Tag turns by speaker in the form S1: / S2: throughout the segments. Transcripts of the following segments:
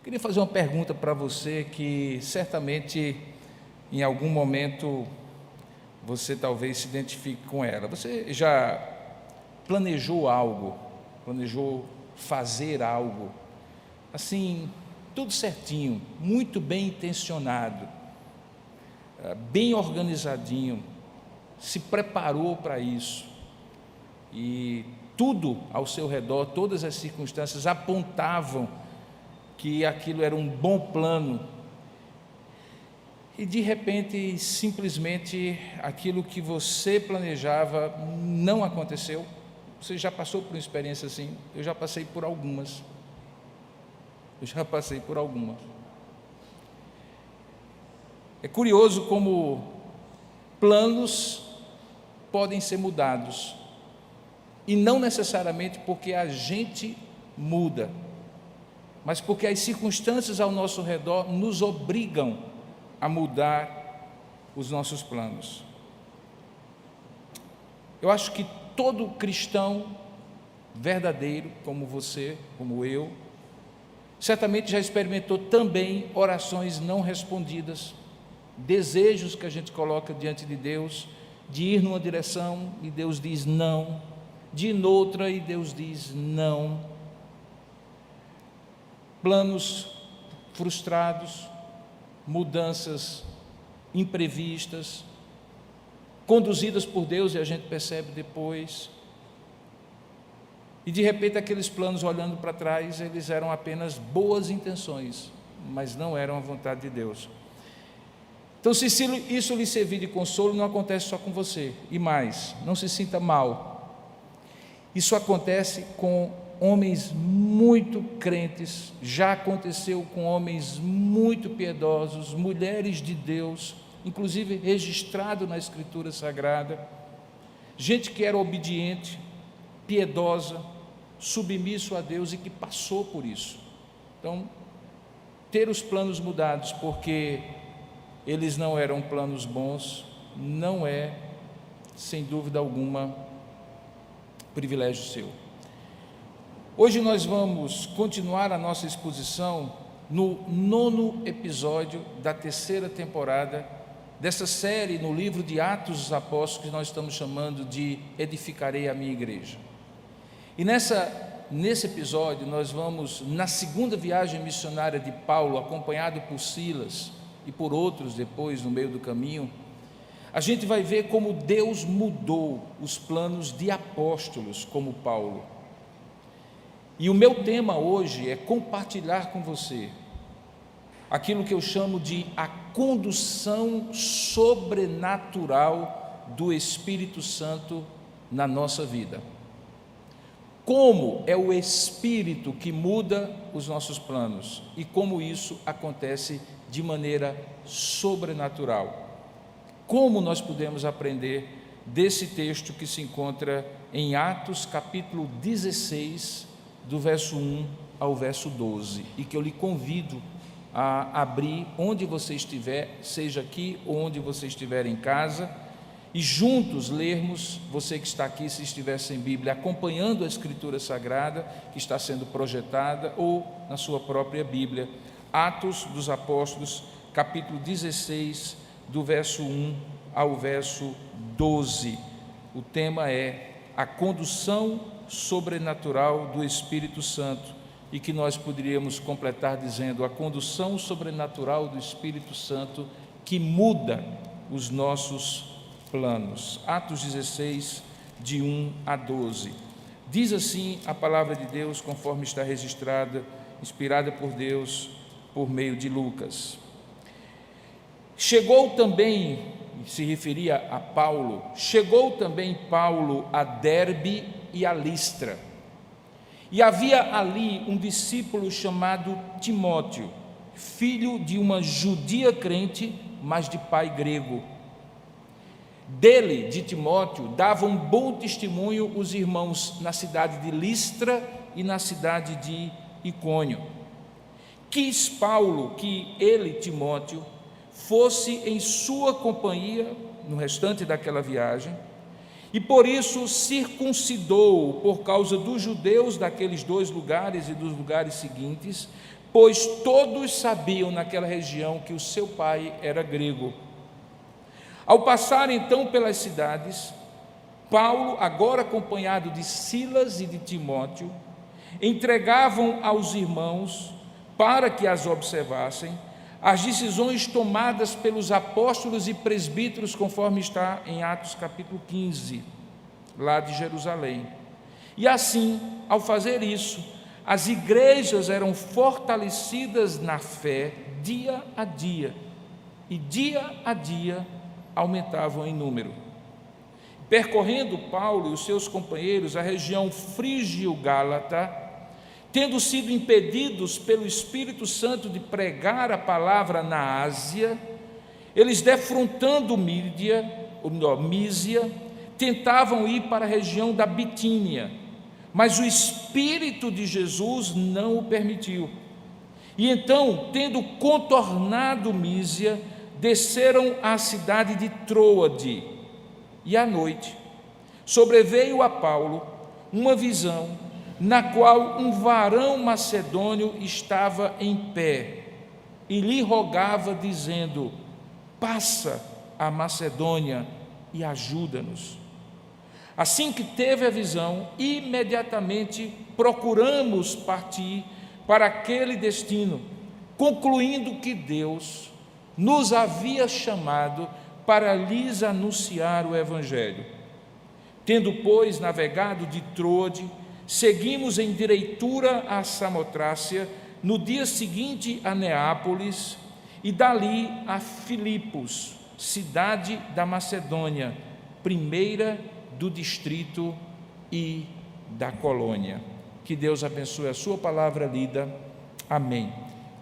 S1: Queria fazer uma pergunta para você que certamente em algum momento você talvez se identifique com ela. Você já planejou algo, planejou fazer algo, assim, tudo certinho, muito bem intencionado, bem organizadinho, se preparou para isso e tudo ao seu redor, todas as circunstâncias apontavam que aquilo era um bom plano e de repente, simplesmente, aquilo que você planejava não aconteceu. Você já passou por uma experiência assim? Eu já passei por algumas. É curioso como planos podem ser mudados, e não necessariamente porque a gente muda, mas porque as circunstâncias ao nosso redor nos obrigam a mudar os nossos planos. Eu acho que todo cristão verdadeiro, como você, como eu, certamente já experimentou também orações não respondidas, desejos que a gente coloca diante de Deus, de ir numa direção e Deus diz não, de ir noutra e Deus diz não, planos frustrados, mudanças imprevistas, conduzidas por Deus e a gente percebe depois, e de repente aqueles planos, olhando para trás, eles eram apenas boas intenções, mas não eram a vontade de Deus. Então, se isso lhe servir de consolo, não acontece só com você. E mais, não se sinta mal. Isso acontece com homens muito crentes, já aconteceu com homens muito piedosos, mulheres de Deus, inclusive registrado na Escritura Sagrada, gente que era obediente, piedosa, submisso a Deus e que passou por isso. Então, ter os planos mudados porque eles não eram planos bons, não é, sem dúvida alguma, privilégio seu. Hoje nós vamos continuar a nossa exposição no 9º episódio da 3ª temporada dessa série no livro de Atos dos Apóstolos, que nós estamos chamando de Edificarei a Minha Igreja. E nesse episódio nós vamos, na segunda viagem missionária de Paulo, acompanhado por Silas e por outros depois no meio do caminho, a gente vai ver como Deus mudou os planos de apóstolos como Paulo. E o meu tema hoje é compartilhar com você aquilo que eu chamo de a condução sobrenatural do Espírito Santo na nossa vida. Como é o Espírito que muda os nossos planos e como isso acontece de maneira sobrenatural. Como nós podemos aprender desse texto que se encontra em Atos capítulo 16, do verso 1 ao verso 12, e que eu lhe convido a abrir onde você estiver, seja aqui ou onde você estiver em casa, e juntos lermos, você que está aqui, se estiver sem Bíblia, acompanhando a Escritura Sagrada que está sendo projetada, ou na sua própria Bíblia, Atos dos Apóstolos, capítulo 16, do verso 1 ao verso 12. O tema é a condução sobrenatural do Espírito Santo, e que nós poderíamos completar dizendo a condução sobrenatural do Espírito Santo que muda os nossos planos. Atos 16, de 1 a 12. Diz assim a palavra de Deus, conforme está registrada, inspirada por Deus, por meio de Lucas. Chegou também, se referia a Paulo, chegou também Paulo a Derbe e a Listra. E havia ali um discípulo chamado Timóteo, filho de uma judia crente, mas de pai grego. Dele, de Timóteo, davam bom testemunho os irmãos na cidade de Listra e na cidade de Icônio. Quis Paulo que ele, Timóteo, fosse em sua companhia no restante daquela viagem, e por isso circuncidou, por causa dos judeus daqueles dois lugares e dos lugares seguintes, pois todos sabiam naquela região que o seu pai era grego. Ao passar então pelas cidades, Paulo, agora acompanhado de Silas e de Timóteo, entregavam aos irmãos, para que as observassem, as decisões tomadas pelos apóstolos e presbíteros, conforme está em Atos capítulo 15, lá de Jerusalém. E assim, ao fazer isso, as igrejas eram fortalecidas na fé dia a dia, e dia a dia aumentavam em número. Percorrendo Paulo e os seus companheiros a região frígio-gálata, tendo sido impedidos pelo Espírito Santo de pregar a palavra na Ásia, eles, defrontando Mísia, tentavam ir para a região da Bitínia, mas o Espírito de Jesus não o permitiu. E então, tendo contornado Mísia, desceram à cidade de Troade, e à noite sobreveio a Paulo uma visão, na qual um varão macedônio estava em pé e lhe rogava, dizendo: passa a Macedônia e ajuda-nos. Assim que teve a visão, imediatamente procuramos partir para aquele destino, concluindo que Deus nos havia chamado para lhes anunciar o Evangelho. Tendo, pois, navegado de Troade, seguimos em direitura a Samotrácia, no dia seguinte a Neápolis, e dali a Filipos, cidade da Macedônia, primeira do distrito e da colônia. Que Deus abençoe a sua palavra lida. Amém.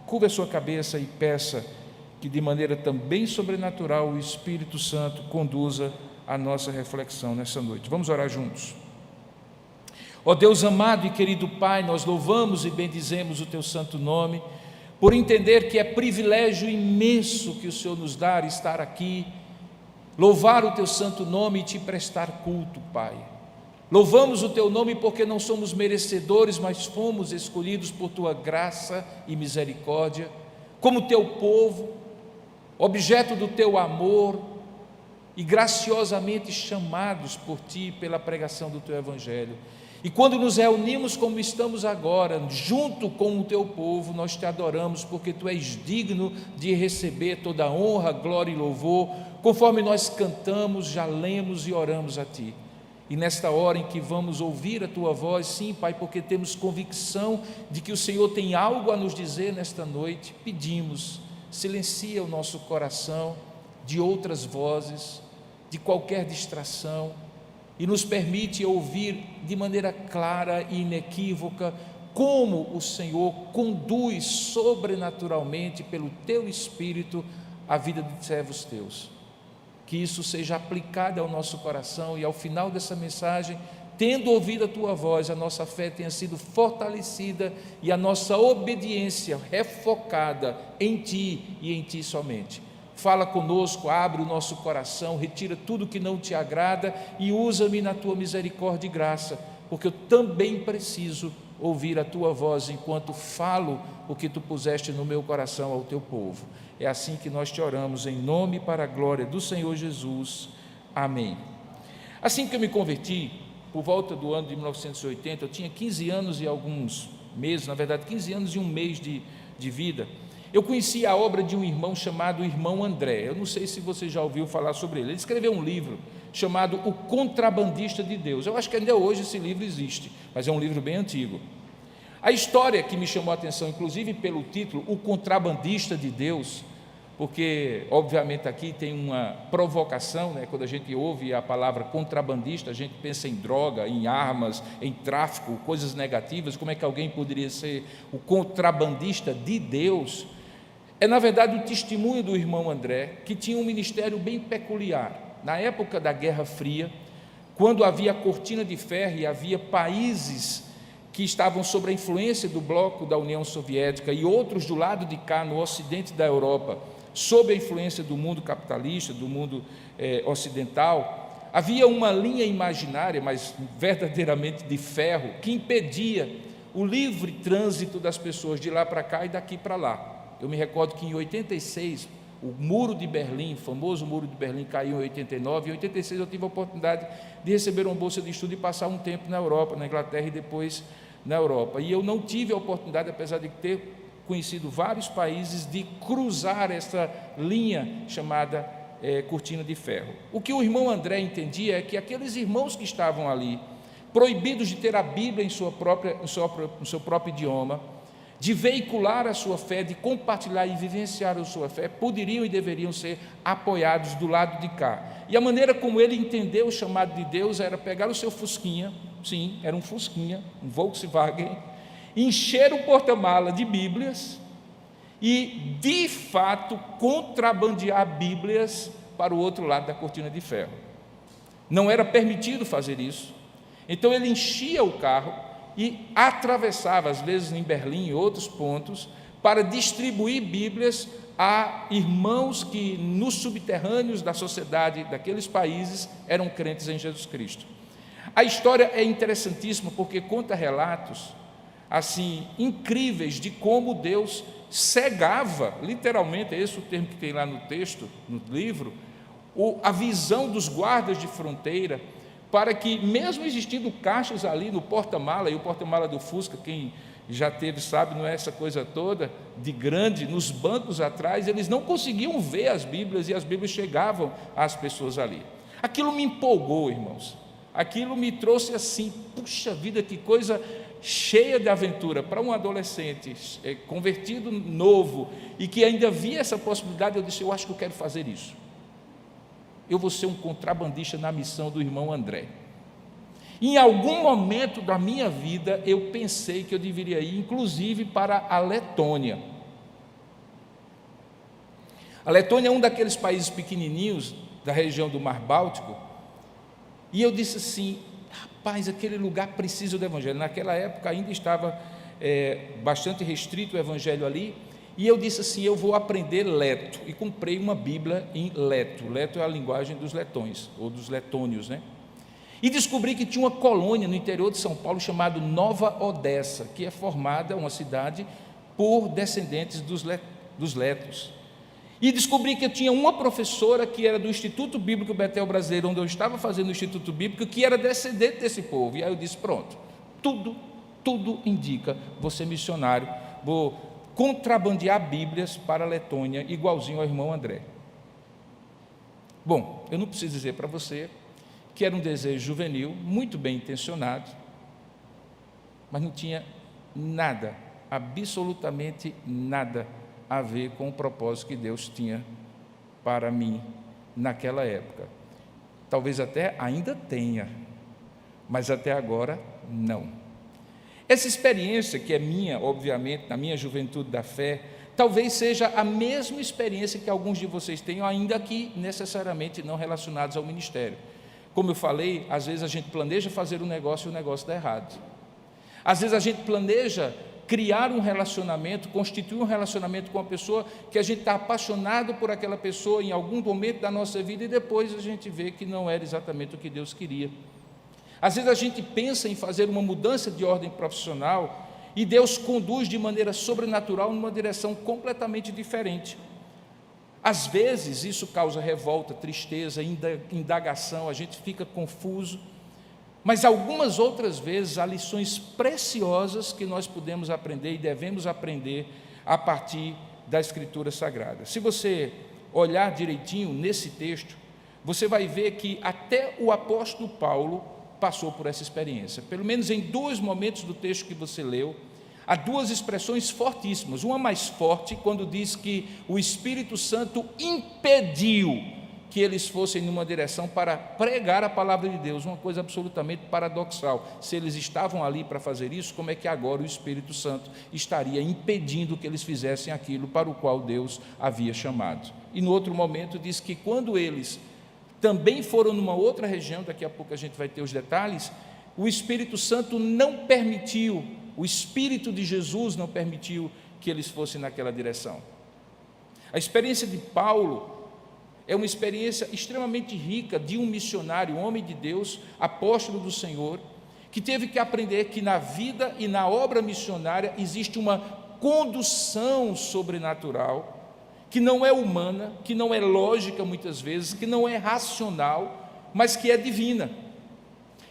S1: Curva a sua cabeça e peça que, de maneira também sobrenatural, o Espírito Santo conduza a nossa reflexão nessa noite. Vamos orar juntos. Ó Deus amado e querido Pai, nós louvamos e bendizemos o Teu santo nome, por entender que é privilégio imenso que o Senhor nos dá estar aqui, louvar o Teu santo nome e Te prestar culto, Pai. Louvamos o Teu nome porque não somos merecedores, mas fomos escolhidos por Tua graça e misericórdia, como Teu povo, objeto do Teu amor e graciosamente chamados por Ti pela pregação do Teu Evangelho. E quando nos reunimos como estamos agora, junto com o Teu povo, nós Te adoramos, porque Tu és digno de receber toda a honra, glória e louvor, conforme nós cantamos, já lemos e oramos a Ti. E nesta hora em que vamos ouvir a Tua voz, sim, Pai, porque temos convicção de que o Senhor tem algo a nos dizer nesta noite, pedimos, silencia o nosso coração de outras vozes, de qualquer distração, e nos permite ouvir de maneira clara e inequívoca como o Senhor conduz sobrenaturalmente pelo Teu Espírito a vida de servos Teus. Que isso seja aplicado ao nosso coração e ao final dessa mensagem, tendo ouvido a Tua voz, a nossa fé tenha sido fortalecida e a nossa obediência refocada em Ti e em Ti somente. Fala conosco, abre o nosso coração, retira tudo que não Te agrada e usa-me na Tua misericórdia e graça, porque eu também preciso ouvir a Tua voz enquanto falo o que Tu puseste no meu coração ao Teu povo. É assim que nós Te oramos, em nome e para a glória do Senhor Jesus. Amém. Assim que eu me converti, por volta do ano de 1980, eu tinha 15 anos e alguns meses, na verdade 15 anos e um mês de vida. Eu conheci a obra de um irmão chamado Irmão André. Eu não sei se você já ouviu falar sobre ele. Ele escreveu um livro chamado O Contrabandista de Deus. Eu acho que ainda hoje esse livro existe, mas é um livro bem antigo. A história que me chamou a atenção, inclusive pelo título, O Contrabandista de Deus, porque obviamente aqui tem uma provocação, né? Quando a gente ouve a palavra contrabandista, a gente pensa em droga, em armas, em tráfico, coisas negativas. Como é que alguém poderia ser o contrabandista de Deus? É, na verdade, o testemunho do irmão André, que tinha um ministério bem peculiar. Na época da Guerra Fria, quando havia cortina de ferro e havia países que estavam sob a influência do bloco da União Soviética e outros do lado de cá, no ocidente da Europa, sob a influência do mundo capitalista, do mundo ocidental, havia uma linha imaginária, mas verdadeiramente de ferro, que impedia o livre trânsito das pessoas de lá para cá e daqui para lá. Eu me recordo que em 86, o Muro de Berlim, o famoso Muro de Berlim, caiu em 89, em 86 eu tive a oportunidade de receber uma bolsa de estudo e passar um tempo na Europa, na Inglaterra e depois na Europa. E eu não tive a oportunidade, apesar de ter conhecido vários países, de cruzar essa linha chamada cortina de ferro. O que o irmão André entendia é que aqueles irmãos que estavam ali, proibidos de ter a Bíblia em seu próprio idioma, de veicular a sua fé, de compartilhar e vivenciar a sua fé, poderiam e deveriam ser apoiados do lado de cá. E a maneira como ele entendeu o chamado de Deus era pegar o seu Fusquinha, sim, era um Fusquinha, um Volkswagen, encher o porta-mala de Bíblias e, de fato, contrabandear Bíblias para o outro lado da cortina de ferro. Não era permitido fazer isso. Então ele enchia o carro e atravessava, às vezes em Berlim e outros pontos, para distribuir Bíblias a irmãos que nos subterrâneos da sociedade daqueles países eram crentes em Jesus Cristo. A história é interessantíssima porque conta relatos assim incríveis de como Deus cegava, literalmente, é esse o termo que tem lá no texto, no livro, a visão dos guardas de fronteira, para que, mesmo existindo caixas ali no porta-mala, e o porta-mala do Fusca, quem já teve sabe, não é essa coisa toda, de grande, nos bancos atrás, eles não conseguiam ver as Bíblias, e as Bíblias chegavam às pessoas ali. Aquilo me empolgou, irmãos, aquilo me trouxe assim, puxa vida, que coisa cheia de aventura, para um adolescente convertido novo, e que ainda via essa possibilidade. Eu disse, eu acho que eu quero fazer isso. Eu vou ser um contrabandista na missão do irmão André. Em algum momento da minha vida, eu pensei que eu deveria ir, inclusive, para a Letônia. A Letônia é um daqueles países pequenininhos da região do Mar Báltico, e eu disse assim, rapaz, aquele lugar precisa do Evangelho. Naquela época ainda estava bastante restrito o Evangelho ali, e eu disse assim, eu vou aprender leto, e comprei uma Bíblia em leto. Leto é a linguagem dos letões, ou dos letônios, né? E descobri que tinha uma colônia no interior de São Paulo chamada Nova Odessa, que é formada, uma cidade, por descendentes dos letos. E descobri que eu tinha uma professora que era do Instituto Bíblico Betel Brasileiro, onde eu estava fazendo o Instituto Bíblico, que era descendente desse povo. E aí eu disse, pronto, tudo indica, vou ser missionário, vou contrabandear Bíblias para a Letônia, igualzinho ao irmão André. Bom, eu não preciso dizer para você que era um desejo juvenil, muito bem intencionado, mas não tinha nada, absolutamente nada a ver com o propósito que Deus tinha para mim naquela época. Talvez até ainda tenha, mas até agora não. Essa experiência que é minha, obviamente, na minha juventude da fé, talvez seja a mesma experiência que alguns de vocês tenham, ainda que necessariamente não relacionados ao ministério. Como eu falei, às vezes a gente planeja fazer um negócio e o negócio dá errado. Às vezes a gente planeja criar um relacionamento, constituir um relacionamento com uma pessoa que a gente está apaixonado por aquela pessoa em algum momento da nossa vida e depois a gente vê que não era exatamente o que Deus queria. Às vezes a gente pensa em fazer uma mudança de ordem profissional e Deus conduz de maneira sobrenatural numa direção completamente diferente. Às vezes isso causa revolta, tristeza, indagação, a gente fica confuso, mas algumas outras vezes há lições preciosas que nós podemos aprender e devemos aprender a partir da Escritura Sagrada. Se você olhar direitinho nesse texto, você vai ver que até o apóstolo Paulo passou por essa experiência. Pelo menos em dois momentos do texto que você leu, há duas expressões fortíssimas. Uma mais forte, quando diz que o Espírito Santo impediu que eles fossem numa direção para pregar a palavra de Deus, uma coisa absolutamente paradoxal. Se eles estavam ali para fazer isso, como é que agora o Espírito Santo estaria impedindo que eles fizessem aquilo para o qual Deus havia chamado? E no outro momento diz que quando eles também foram numa outra região, daqui a pouco a gente vai ter os detalhes, o Espírito Santo não permitiu, o Espírito de Jesus não permitiu que eles fossem naquela direção. A experiência de Paulo é uma experiência extremamente rica de um missionário, um homem de Deus, apóstolo do Senhor, que teve que aprender que na vida e na obra missionária existe uma condução sobrenatural, que não é humana, que não é lógica muitas vezes, que não é racional, mas que é divina.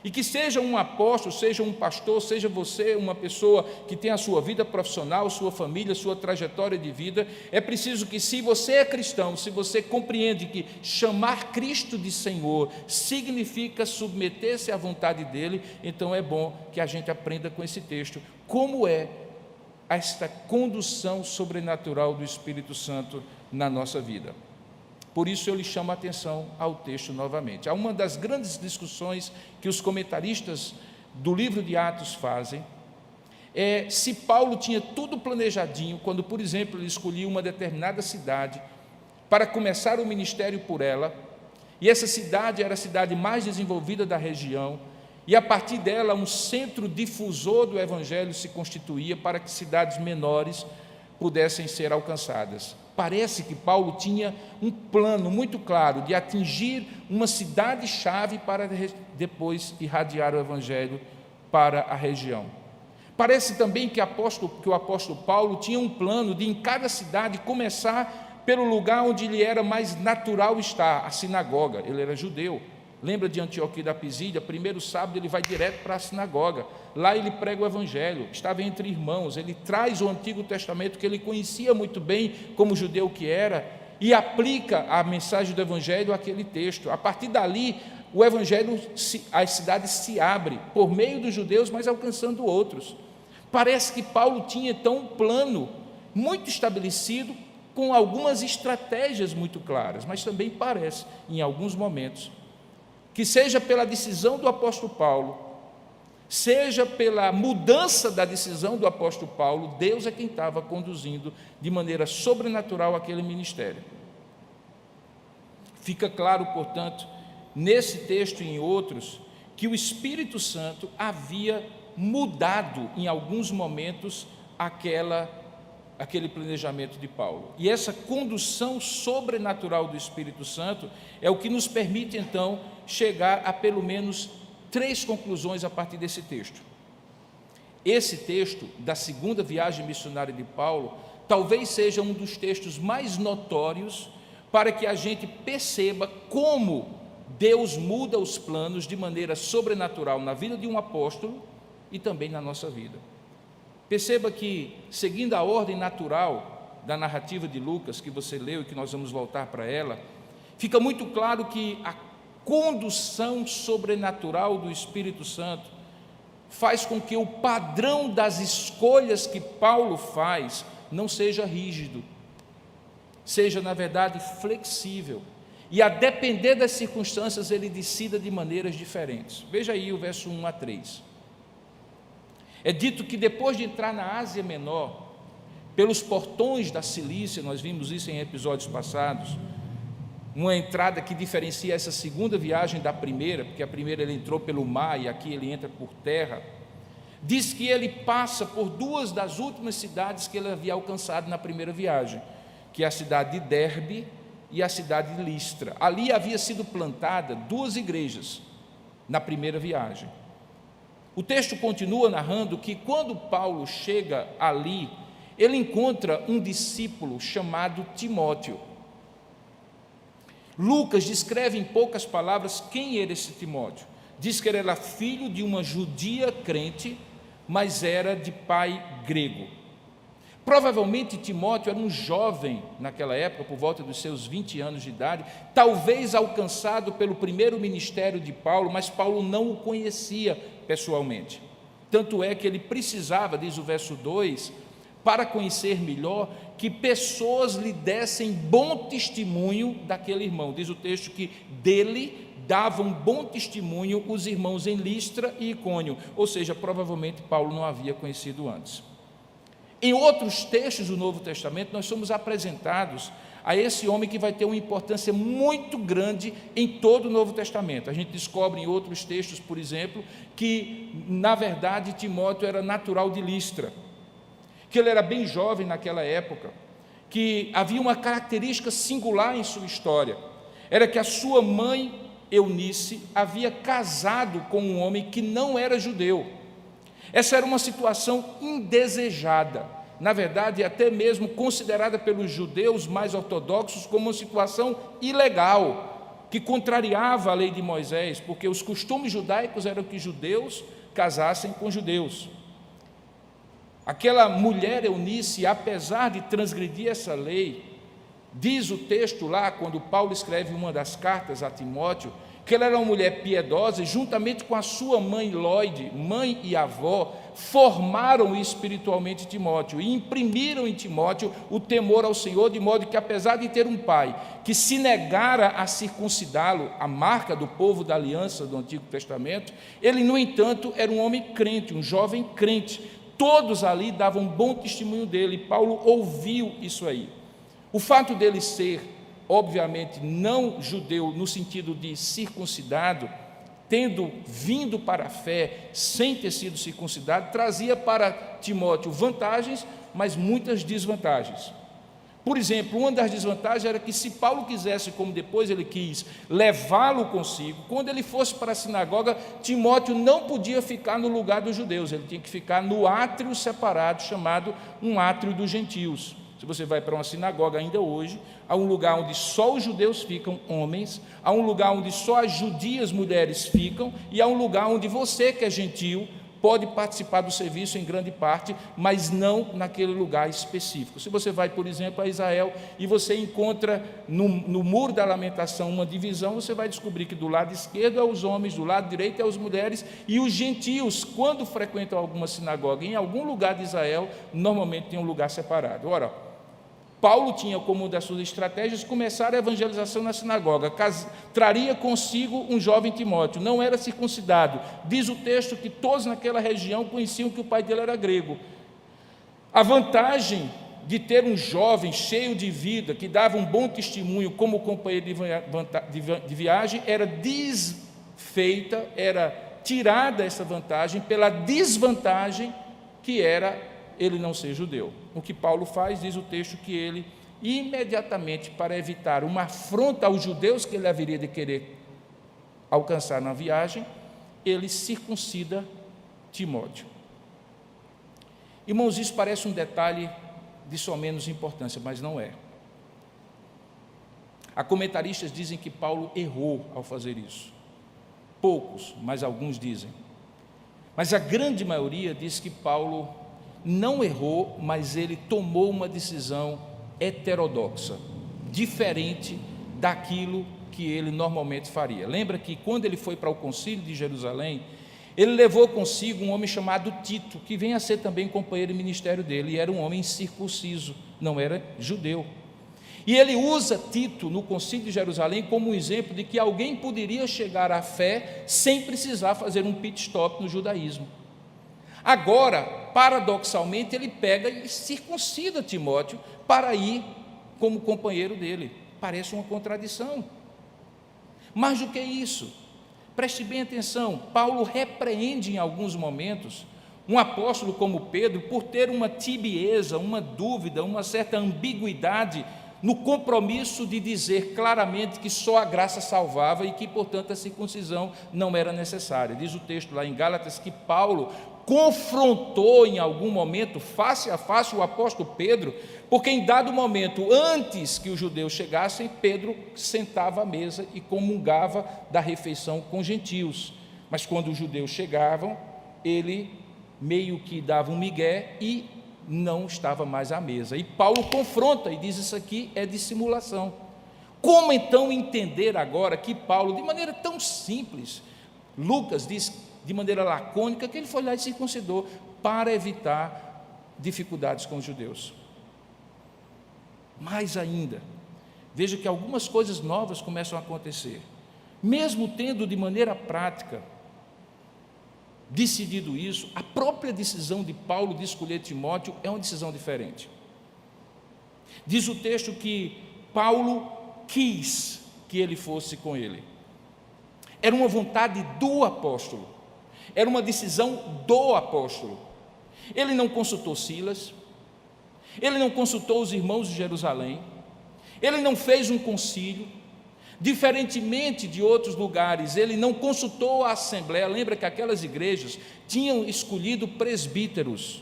S1: E que seja um apóstolo, seja um pastor, seja você uma pessoa que tem a sua vida profissional, sua família, sua trajetória de vida, é preciso que, se você é cristão, se você compreende que chamar Cristo de Senhor significa submeter-se à vontade dEle, então é bom que a gente aprenda com esse texto como é esta condução sobrenatural do Espírito Santo na nossa vida. Por isso eu lhe chamo a atenção ao texto novamente. Há uma das grandes discussões que os comentaristas do livro de Atos fazem, é se Paulo tinha tudo planejadinho, quando, por exemplo, ele escolhia uma determinada cidade para começar o ministério por ela, e essa cidade era a cidade mais desenvolvida da região, e a partir dela um centro difusor do Evangelho se constituía para que cidades menores pudessem ser alcançadas. Parece que Paulo tinha um plano muito claro de atingir uma cidade-chave para depois irradiar o Evangelho para a região. Parece também que o apóstolo Paulo tinha um plano de, em cada cidade, começar pelo lugar onde lhe era mais natural estar, a sinagoga. Ele era judeu. Lembra de Antioquia da Pisídia? Primeiro sábado ele vai direto para a sinagoga, lá ele prega o Evangelho, estava entre irmãos, ele traz o Antigo Testamento que ele conhecia muito bem como judeu que era, e aplica a mensagem do Evangelho àquele texto. A partir dali, o Evangelho, as cidades se abrem, por meio dos judeus, mas alcançando outros. Parece que Paulo tinha então um plano muito estabelecido, com algumas estratégias muito claras, mas também parece, em alguns momentos, que seja pela decisão do apóstolo Paulo, seja pela mudança da decisão do apóstolo Paulo, Deus é quem estava conduzindo de maneira sobrenatural aquele ministério. Fica claro, portanto, nesse texto e em outros, que o Espírito Santo havia mudado em alguns momentos aquele planejamento de Paulo. E essa condução sobrenatural do Espírito Santo é o que nos permite, então, chegar a pelo menos 3 conclusões a partir desse texto. Esse texto, da segunda viagem missionária de Paulo, talvez seja um dos textos mais notórios para que a gente perceba como Deus muda os planos de maneira sobrenatural na vida de um apóstolo e também na nossa vida. Perceba que, seguindo a ordem natural da narrativa de Lucas, que você leu e que nós vamos voltar para ela, fica muito claro que a condução sobrenatural do Espírito Santo faz com que o padrão das escolhas que Paulo faz não seja rígido, seja, na verdade, flexível, e a depender das circunstâncias ele decida de maneiras diferentes. Veja aí o verso 1 a 3. É dito que depois de entrar na Ásia Menor, pelos portões da Cilícia, nós vimos isso em episódios passados, uma entrada que diferencia essa segunda viagem da primeira, porque a primeira ele entrou pelo mar e aqui ele entra por terra, diz que ele passa por 2 das últimas cidades que ele havia alcançado na primeira viagem, que é a cidade de Derbe e a cidade de Listra. Ali havia sido plantada 2 igrejas na primeira viagem. O texto continua narrando que quando Paulo chega ali, ele encontra um discípulo chamado Timóteo. Lucas descreve em poucas palavras quem era esse Timóteo. Diz que ele era filho de uma judia crente, mas era de pai grego. Provavelmente Timóteo era um jovem naquela época, por volta dos seus 20 anos de idade, talvez alcançado pelo primeiro ministério de Paulo, mas Paulo não o conhecia pessoalmente. Tanto é que ele precisava, diz o verso 2, para conhecer melhor, que pessoas lhe dessem bom testemunho daquele irmão. Diz o texto que dele davam bom testemunho os irmãos em Listra e Icônio, ou seja, provavelmente Paulo não havia conhecido antes. Em outros textos do Novo Testamento, nós somos apresentados a esse homem que vai ter uma importância muito grande em todo o Novo Testamento. A gente descobre em outros textos, por exemplo, que, na verdade, Timóteo era natural de Listra, que ele era bem jovem naquela época, que havia uma característica singular em sua história, era que a sua mãe Eunice havia casado com um homem que não era judeu. Essa era uma situação indesejada, na verdade, até mesmo considerada pelos judeus mais ortodoxos como uma situação ilegal, que contrariava a lei de Moisés, porque os costumes judaicos eram que judeus casassem com judeus. Aquela mulher Eunice, apesar de transgredir essa lei, diz o texto lá, quando Paulo escreve uma das cartas a Timóteo, que ela era uma mulher piedosa, e juntamente com a sua mãe Lóide, mãe e avó, formaram espiritualmente Timóteo e imprimiram em Timóteo o temor ao Senhor, de modo que, apesar de ter um pai que se negara a circuncidá-lo, a marca do povo da aliança do Antigo Testamento, ele, no entanto, era um homem crente, um jovem crente. Todos ali davam bom testemunho dele, e Paulo ouviu isso aí. O fato dele ser, obviamente, não judeu no sentido de circuncidado, tendo vindo para a fé sem ter sido circuncidado, trazia para Timóteo vantagens, mas muitas desvantagens. Por exemplo, uma das desvantagens era que, se Paulo quisesse, como depois ele quis, levá-lo consigo, quando ele fosse para a sinagoga, Timóteo não podia ficar no lugar dos judeus, ele tinha que ficar no átrio separado, chamado um átrio dos gentios. Se você vai para uma sinagoga ainda hoje, há um lugar onde só os judeus ficam, homens, há um lugar onde só as judias mulheres ficam, e há um lugar onde você, que é gentil, pode participar do serviço em grande parte, mas não naquele lugar específico. Se você vai, por exemplo, a Israel e você encontra no Muro da Lamentação uma divisão, você vai descobrir que do lado esquerdo é os homens, do lado direito é as mulheres, e os gentios, quando frequentam alguma sinagoga em algum lugar de Israel, normalmente tem um lugar separado. Ora, Paulo tinha como uma das suas estratégias começar a evangelização na sinagoga, traria consigo um jovem Timóteo, não era circuncidado. Diz o texto que todos naquela região conheciam que o pai dele era grego. A vantagem de ter um jovem cheio de vida, que dava um bom testemunho como companheiro de viagem, era desfeita, era tirada essa vantagem pela desvantagem que era ele não ser judeu. O que Paulo faz, diz o texto, que ele, imediatamente, para evitar uma afronta aos judeus que ele haveria de querer alcançar na viagem, ele circuncida Timóteo. Irmãos, isso parece um detalhe de só menos importância, mas não é. Há comentaristas dizem que Paulo errou ao fazer isso. Poucos, mas alguns dizem. Mas a grande maioria diz que Paulo não errou, mas ele tomou uma decisão heterodoxa, diferente daquilo que ele normalmente faria. Lembra que quando ele foi para o concílio de Jerusalém, ele levou consigo um homem chamado Tito, que vem a ser também companheiro de ministério dele, e era um homem circunciso, não era judeu. E ele usa Tito no concílio de Jerusalém como um exemplo de que alguém poderia chegar à fé sem precisar fazer um pit stop no judaísmo. Agora, paradoxalmente, ele pega e circuncida Timóteo para ir como companheiro dele. Parece uma contradição. Mais do que isso, preste bem atenção, Paulo repreende em alguns momentos um apóstolo como Pedro por ter uma tibieza, uma dúvida, uma certa ambiguidade no compromisso de dizer claramente que só a graça salvava e que, portanto, a circuncisão não era necessária. Diz o texto lá em Gálatas que Paulo confrontou em algum momento, face a face, o apóstolo Pedro, porque em dado momento, antes que os judeus chegassem, Pedro sentava à mesa e comungava da refeição com gentios. Mas quando os judeus chegavam, ele meio que dava um migué e não estava mais à mesa. E Paulo confronta e diz: isso aqui é dissimulação. Como então entender agora que Paulo, de maneira tão simples, Lucas diz de maneira lacônica que ele foi lá e circuncidou para evitar dificuldades com os judeus? Mais ainda, veja que algumas coisas novas começam a acontecer. Mesmo tendo de maneira prática decidido isso, a própria decisão de Paulo de escolher Timóteo é uma decisão diferente. Diz o texto que Paulo quis que ele fosse com ele. Era uma vontade do apóstolo, era uma decisão do apóstolo. Ele não consultou Silas, ele não consultou os irmãos de Jerusalém, ele não fez um concílio, Diferentemente de outros lugares, ele não consultou a assembleia. Lembra que aquelas igrejas tinham escolhido presbíteros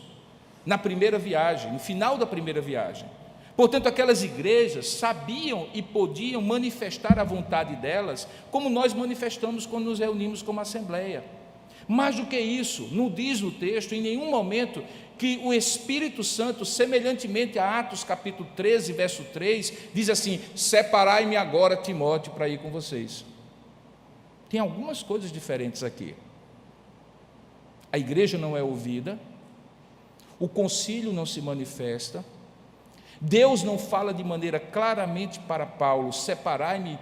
S1: na primeira viagem, no final da primeira viagem. Portanto, aquelas igrejas sabiam e podiam manifestar a vontade delas, como nós manifestamos quando nos reunimos como assembleia. Mais do que isso, não diz no texto, em nenhum momento, que o Espírito Santo, semelhantemente a Atos capítulo 13, verso 3, diz assim: separai-me agora, Timóteo, para ir com vocês. Tem algumas coisas diferentes aqui. A igreja não é ouvida, o concílio não se manifesta, Deus não fala de maneira claramente para Paulo: separai-me,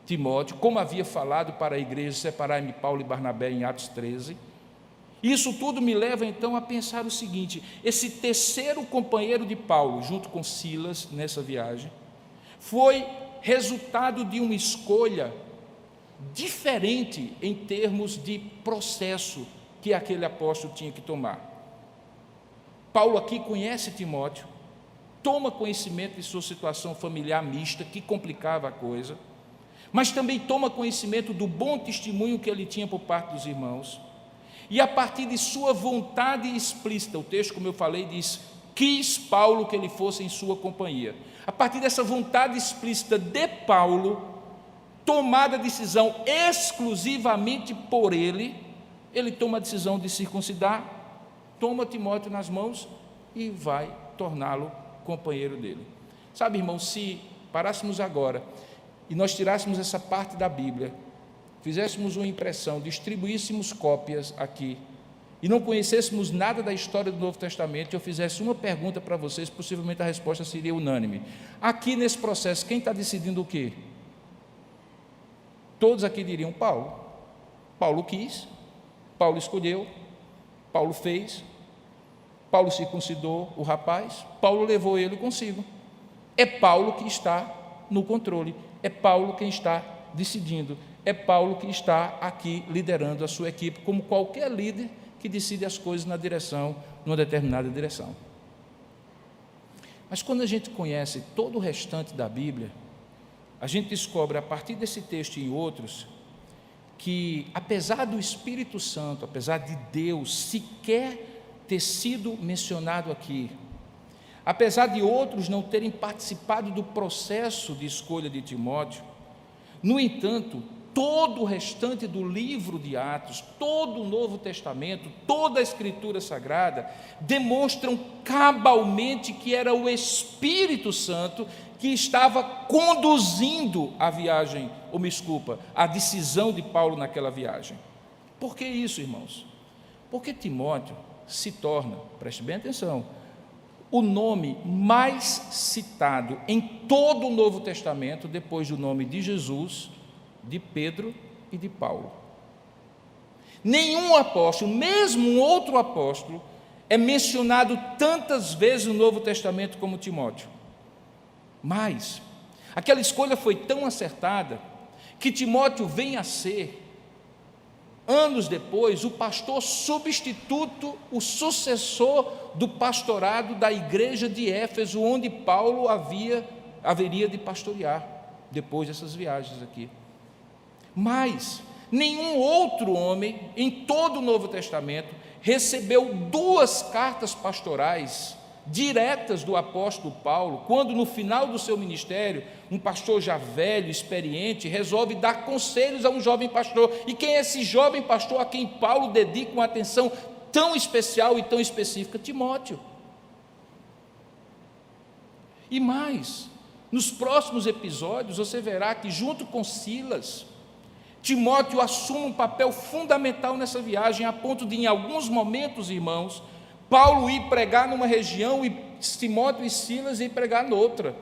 S1: Timóteo, como havia falado para a igreja: separai-me, Paulo e Barnabé, em Atos 13. Isso tudo me leva então a pensar o seguinte: esse terceiro companheiro de Paulo, junto com Silas, nessa viagem, foi resultado de uma escolha diferente em termos de processo que aquele apóstolo tinha que tomar. Paulo aqui conhece Timóteo, toma conhecimento de sua situação familiar mista, que complicava a coisa, mas também toma conhecimento do bom testemunho que ele tinha por parte dos irmãos, e a partir de sua vontade explícita, o texto, como eu falei, diz: quis Paulo que ele fosse em sua companhia. A partir dessa vontade explícita de Paulo, tomada a decisão exclusivamente por ele toma a decisão de circuncidar, toma Timóteo nas mãos e vai torná-lo companheiro dele. Sabe, irmão, se parássemos agora e nós tirássemos essa parte da Bíblia, fizéssemos uma impressão, distribuíssemos cópias aqui e não conhecêssemos nada da história do Novo Testamento, eu fizesse uma pergunta para vocês, possivelmente a resposta seria unânime. Aqui nesse processo, quem está decidindo o quê? Todos aqui diriam Paulo. Paulo quis, Paulo escolheu, Paulo fez, Paulo circuncidou o rapaz, Paulo levou ele consigo. É Paulo que está no controle, é Paulo quem está decidindo, é Paulo que está aqui liderando a sua equipe, como qualquer líder que decide as coisas numa determinada direção. Mas quando a gente conhece todo o restante da Bíblia, a gente descobre, a partir desse texto e em outros, que apesar do Espírito Santo, apesar de Deus sequer ter sido mencionado aqui, apesar de outros não terem participado do processo de escolha de Timóteo, no entanto, todo o restante do livro de Atos, todo o Novo Testamento, toda a Escritura Sagrada, demonstram cabalmente que era o Espírito Santo que estava conduzindo a viagem, a decisão de Paulo naquela viagem. Por que isso, irmãos? Porque Timóteo se torna, preste bem atenção, o nome mais citado em todo o Novo Testamento, depois do nome de Jesus, de Pedro e de Paulo. Nenhum apóstolo, mesmo um outro apóstolo, é mencionado tantas vezes no Novo Testamento como Timóteo. Mas aquela escolha foi tão acertada que Timóteo vem a ser, anos depois, o pastor substituto, o sucessor do pastorado da igreja de Éfeso, onde Paulo haveria de pastorear, depois dessas viagens aqui. Mas nenhum outro homem em todo o Novo Testamento recebeu 2 cartas pastorais diretas do apóstolo Paulo, quando no final do seu ministério, um pastor já velho, experiente, resolve dar conselhos a um jovem pastor. E quem é esse jovem pastor a quem Paulo dedica uma atenção tão especial e tão específica? Timóteo. E mais, nos próximos episódios você verá que, junto com Silas, Timóteo assume um papel fundamental nessa viagem, a ponto de, em alguns momentos, irmãos, Paulo ir pregar numa região e Timóteo e Silas ir pregar noutra,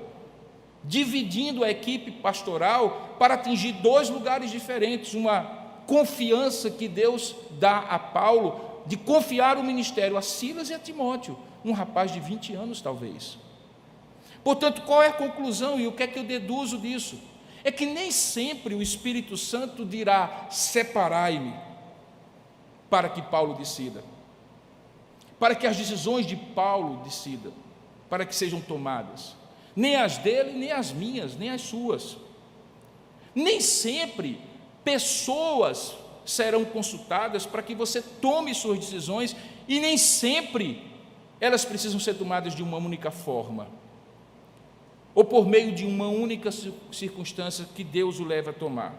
S1: dividindo a equipe pastoral para atingir 2 lugares diferentes. Uma confiança que Deus dá a Paulo de confiar o ministério a Silas e a Timóteo, um rapaz de 20 anos talvez. Portanto, qual é a conclusão e o que é que eu deduzo disso? É que nem sempre o Espírito Santo dirá: separai-me, para que Paulo decida, para que as decisões de Paulo decidam, para que sejam tomadas, nem as dele, nem as minhas, nem as suas. Nem sempre pessoas serão consultadas para que você tome suas decisões, e nem sempre elas precisam ser tomadas de uma única forma, ou por meio de uma única circunstância que Deus o leva a tomar.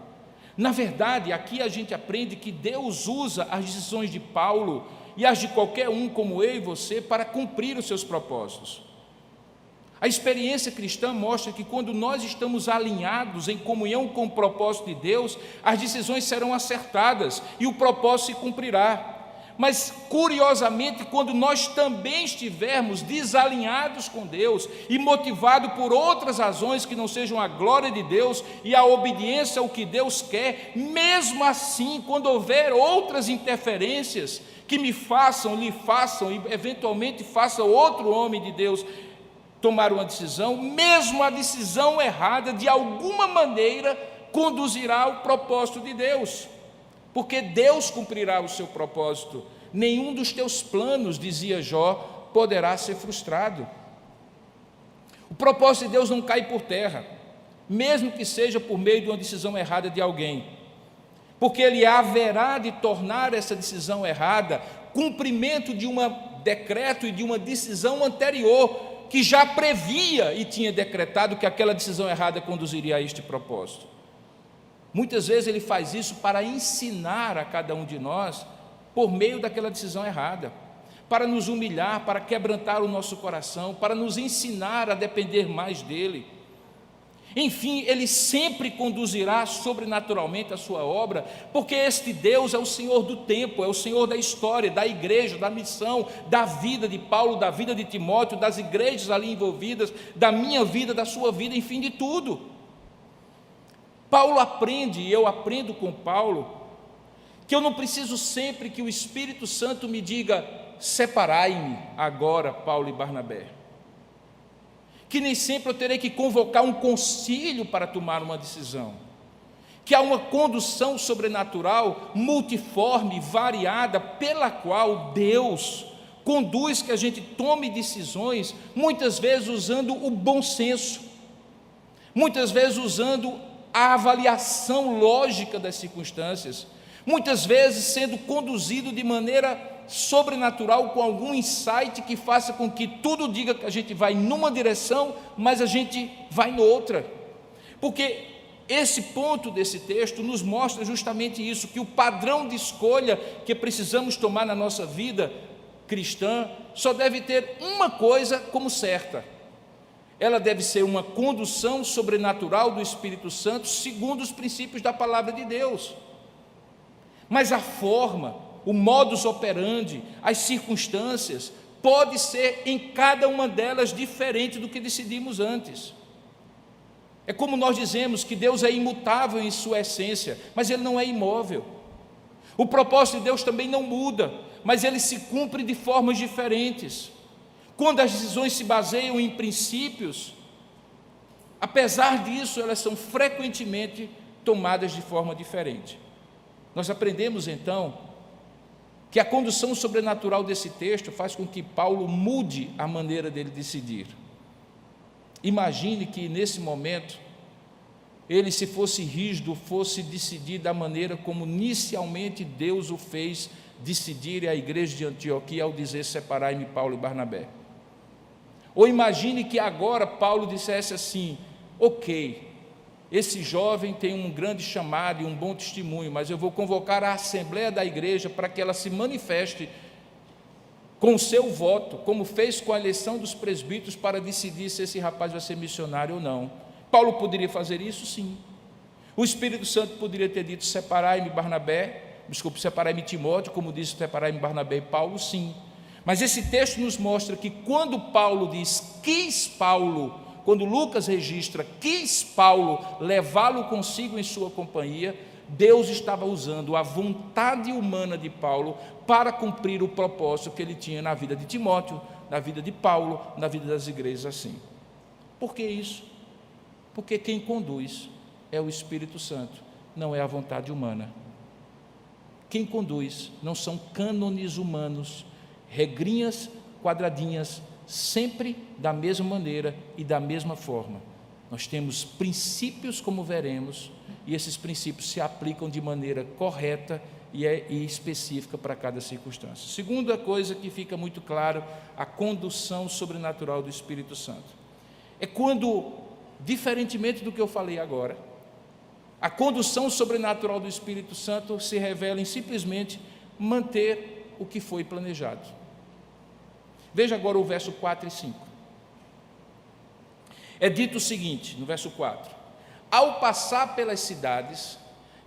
S1: Na verdade, aqui a gente aprende que Deus usa as decisões de Paulo e as de qualquer um como eu e você para cumprir os seus propósitos. A experiência cristã mostra que quando nós estamos alinhados em comunhão com o propósito de Deus, as decisões serão acertadas e o propósito se cumprirá. Mas, curiosamente, quando nós também estivermos desalinhados com Deus e motivados por outras razões que não sejam a glória de Deus e a obediência ao que Deus quer, mesmo assim, quando houver outras interferências que me façam, lhe façam e eventualmente faça outro homem de Deus tomar uma decisão, mesmo a decisão errada, de alguma maneira, conduzirá ao propósito de Deus, porque Deus cumprirá o seu propósito. Nenhum dos teus planos, dizia Jó, poderá ser frustrado. O propósito de Deus não cai por terra, mesmo que seja por meio de uma decisão errada de alguém, porque Ele haverá de tornar essa decisão errada cumprimento de um decreto e de uma decisão anterior, que já previa e tinha decretado que aquela decisão errada conduziria a este propósito. Muitas vezes Ele faz isso para ensinar a cada um de nós por meio daquela decisão errada, para nos humilhar, para quebrantar o nosso coração, para nos ensinar a depender mais dEle. Enfim, Ele sempre conduzirá sobrenaturalmente a sua obra, porque este Deus é o Senhor do tempo, é o Senhor da história, da igreja, da missão, da vida de Paulo, da vida de Timóteo, das igrejas ali envolvidas, da minha vida, da sua vida, enfim, de tudo. Paulo aprende, e eu aprendo com Paulo, que eu não preciso sempre que o Espírito Santo me diga: separai-me agora, Paulo e Barnabé. Que nem sempre eu terei que convocar um concílio para tomar uma decisão, que há uma condução sobrenatural, multiforme, variada, pela qual Deus conduz que a gente tome decisões, muitas vezes usando o bom senso, muitas vezes usando a avaliação lógica das circunstâncias, muitas vezes sendo conduzido de maneira sobrenatural, com algum insight que faça com que tudo diga que a gente vai numa direção, mas a gente vai noutra, porque esse ponto desse texto nos mostra justamente isso, que o padrão de escolha que precisamos tomar na nossa vida cristã só deve ter uma coisa como certa: ela deve ser uma condução sobrenatural do Espírito Santo segundo os princípios da palavra de Deus. Mas a forma, o modus operandi, as circunstâncias, pode ser em cada uma delas diferente do que decidimos antes. É como nós dizemos que Deus é imutável em sua essência, mas Ele não é imóvel. O propósito de Deus também não muda, mas ele se cumpre de formas diferentes. Quando as decisões se baseiam em princípios, apesar disso, elas são frequentemente tomadas de forma diferente. Nós aprendemos então que a condução sobrenatural desse texto faz com que Paulo mude a maneira dele decidir. Imagine que nesse momento ele, se fosse rígido, fosse decidir da maneira como inicialmente Deus o fez decidir a igreja de Antioquia ao dizer: separai-me, Paulo e Barnabé. Ou imagine que agora Paulo dissesse assim: ok, esse jovem tem um grande chamado e um bom testemunho, mas eu vou convocar a assembleia da igreja para que ela se manifeste com o seu voto, como fez com a eleição dos presbíteros, para decidir se esse rapaz vai ser missionário ou não. Paulo poderia fazer isso? Sim. O Espírito Santo poderia ter dito: separai-me separai-me Timóteo, como disse separai-me Barnabé e Paulo? Sim. Mas esse texto nos mostra que quando Paulo diz quis Paulo, quando Lucas registra quis Paulo levá-lo consigo em sua companhia, Deus estava usando a vontade humana de Paulo para cumprir o propósito que ele tinha na vida de Timóteo, na vida de Paulo, na vida das igrejas assim. Por que isso? Porque quem conduz é o Espírito Santo, não é a vontade humana. Quem conduz não são cânones humanos, regrinhas quadradinhas, sempre da mesma maneira e da mesma forma. Nós temos princípios, como veremos, e esses princípios se aplicam de maneira correta e específica para cada circunstância. Segunda coisa que fica muito claro, a condução sobrenatural do Espírito Santo. É quando, diferentemente do que eu falei agora, a condução sobrenatural do Espírito Santo se revela em simplesmente manter o que foi planejado. Veja agora o verso 4 e 5. É dito o seguinte, no verso 4: ao passar pelas cidades,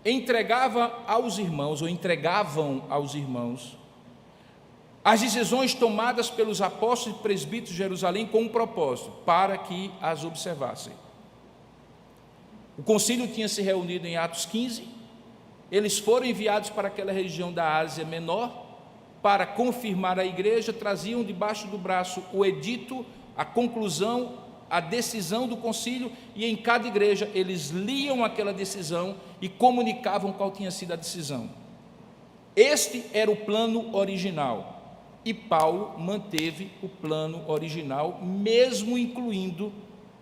S1: entregavam aos irmãos as decisões tomadas pelos apóstolos e presbíteros de Jerusalém com um propósito, para que as observassem. O concílio tinha se reunido em Atos 15, eles foram enviados para aquela região da Ásia Menor, para confirmar a igreja, traziam debaixo do braço o edito, a conclusão, a decisão do concílio, e em cada igreja eles liam aquela decisão e comunicavam qual tinha sido a decisão. Este era o plano original, e Paulo manteve o plano original, mesmo incluindo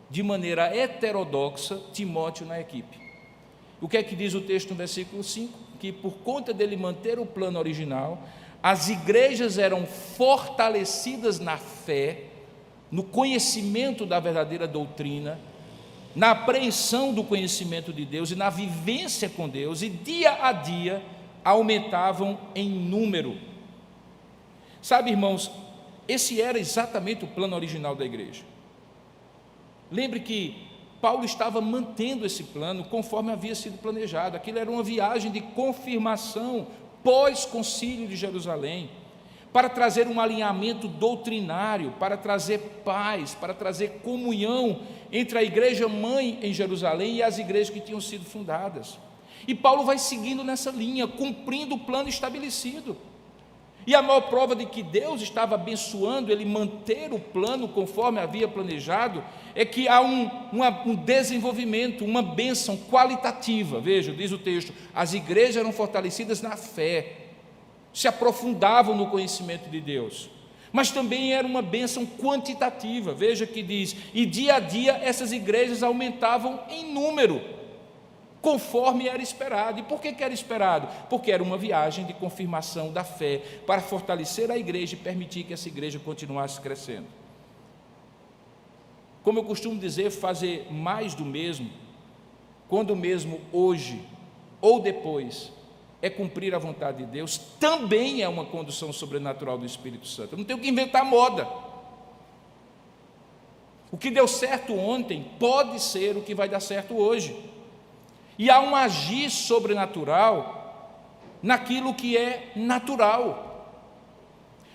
S1: de maneira heterodoxa Timóteo na equipe. O que é que diz o texto no versículo 5? Que por conta dele manter o plano original, as igrejas eram fortalecidas na fé, no conhecimento da verdadeira doutrina, na apreensão do conhecimento de Deus e na vivência com Deus, e dia a dia aumentavam em número. Sabe, irmãos, esse era exatamente o plano original da igreja. Lembre que Paulo estava mantendo esse plano conforme havia sido planejado. Aquilo era uma viagem de confirmação pós-concílio de Jerusalém, para trazer um alinhamento doutrinário, para trazer paz, para trazer comunhão entre a igreja mãe em Jerusalém e as igrejas que tinham sido fundadas. E Paulo vai seguindo nessa linha, cumprindo o plano estabelecido. E a maior prova de que Deus estava abençoando ele manter o plano conforme havia planejado, é que há um desenvolvimento, uma bênção qualitativa. Veja, diz o texto, as igrejas eram fortalecidas na fé, se aprofundavam no conhecimento de Deus, mas também era uma bênção quantitativa. Veja que diz, e dia a dia essas igrejas aumentavam em número, conforme era esperado. E por que era esperado? Porque era uma viagem de confirmação da fé, para fortalecer a igreja e permitir que essa igreja continuasse crescendo. Como eu costumo dizer, fazer mais do mesmo, quando mesmo hoje ou depois, é cumprir a vontade de Deus, também é uma condução sobrenatural do Espírito Santo. Eu não tenho que inventar moda. O que deu certo ontem pode ser o que vai dar certo hoje. E há um agir sobrenatural naquilo que é natural.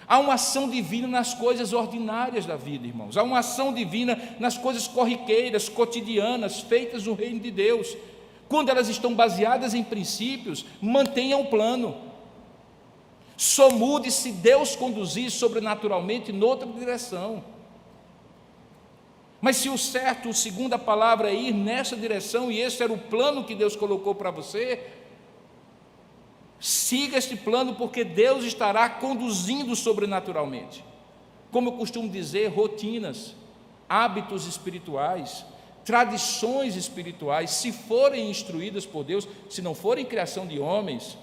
S1: Há uma ação divina nas coisas ordinárias da vida, irmãos. Há uma ação divina nas coisas corriqueiras, cotidianas, feitas no reino de Deus. Quando elas estão baseadas em princípios, mantenha o plano. Só mude se Deus conduzir sobrenaturalmente noutra direção. Mas se o certo, a segunda palavra é ir nessa direção, e esse era o plano que Deus colocou para você, siga este plano, porque Deus estará conduzindo sobrenaturalmente. Como eu costumo dizer, rotinas, hábitos espirituais, tradições espirituais, se forem instruídas por Deus, se não forem criação de homens,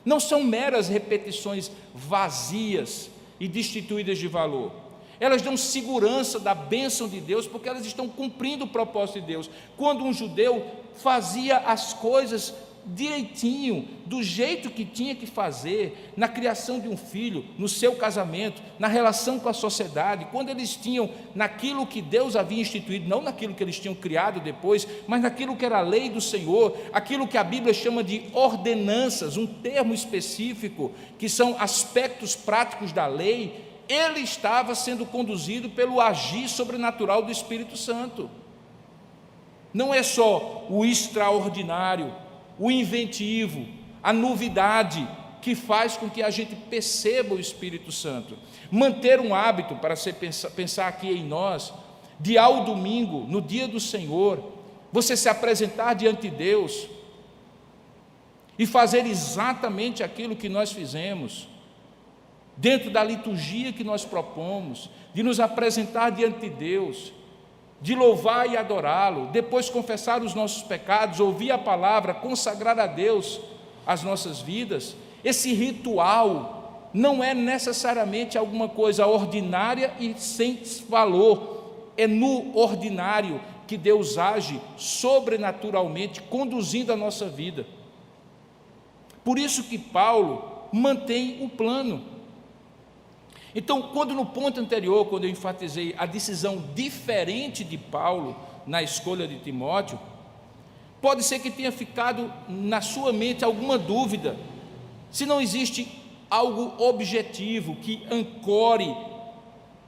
S1: não são meras repetições vazias e destituídas de valor. Elas dão segurança da bênção de Deus, porque elas estão cumprindo o propósito de Deus. Quando um judeu fazia as coisas direitinho, do jeito que tinha que fazer, na criação de um filho, no seu casamento, na relação com a sociedade, quando eles tinham naquilo que Deus havia instituído, não naquilo que eles tinham criado depois, mas naquilo que era a lei do Senhor, aquilo que a Bíblia chama de ordenanças, um termo específico, que são aspectos práticos da lei, ele estava sendo conduzido pelo agir sobrenatural do Espírito Santo. Não é só o extraordinário, o inventivo, a novidade que faz com que a gente perceba o Espírito Santo. Manter um hábito, para você pensar aqui em nós, de ao domingo, no dia do Senhor, você se apresentar diante de Deus e fazer exatamente aquilo que nós fizemos, dentro da liturgia que nós propomos, de nos apresentar diante de Deus de louvar e adorá-lo, depois confessar os nossos pecados, ouvir a palavra, consagrar a Deus as nossas vidas, esse ritual não é necessariamente alguma coisa ordinária e sem valor. É no ordinário que Deus age sobrenaturalmente, conduzindo a nossa vida. Por isso que Paulo mantém o plano. Então, quando no ponto anterior, quando eu enfatizei a decisão diferente de Paulo na escolha de Timóteo, pode ser que tenha ficado na sua mente alguma dúvida, se não existe algo objetivo que ancore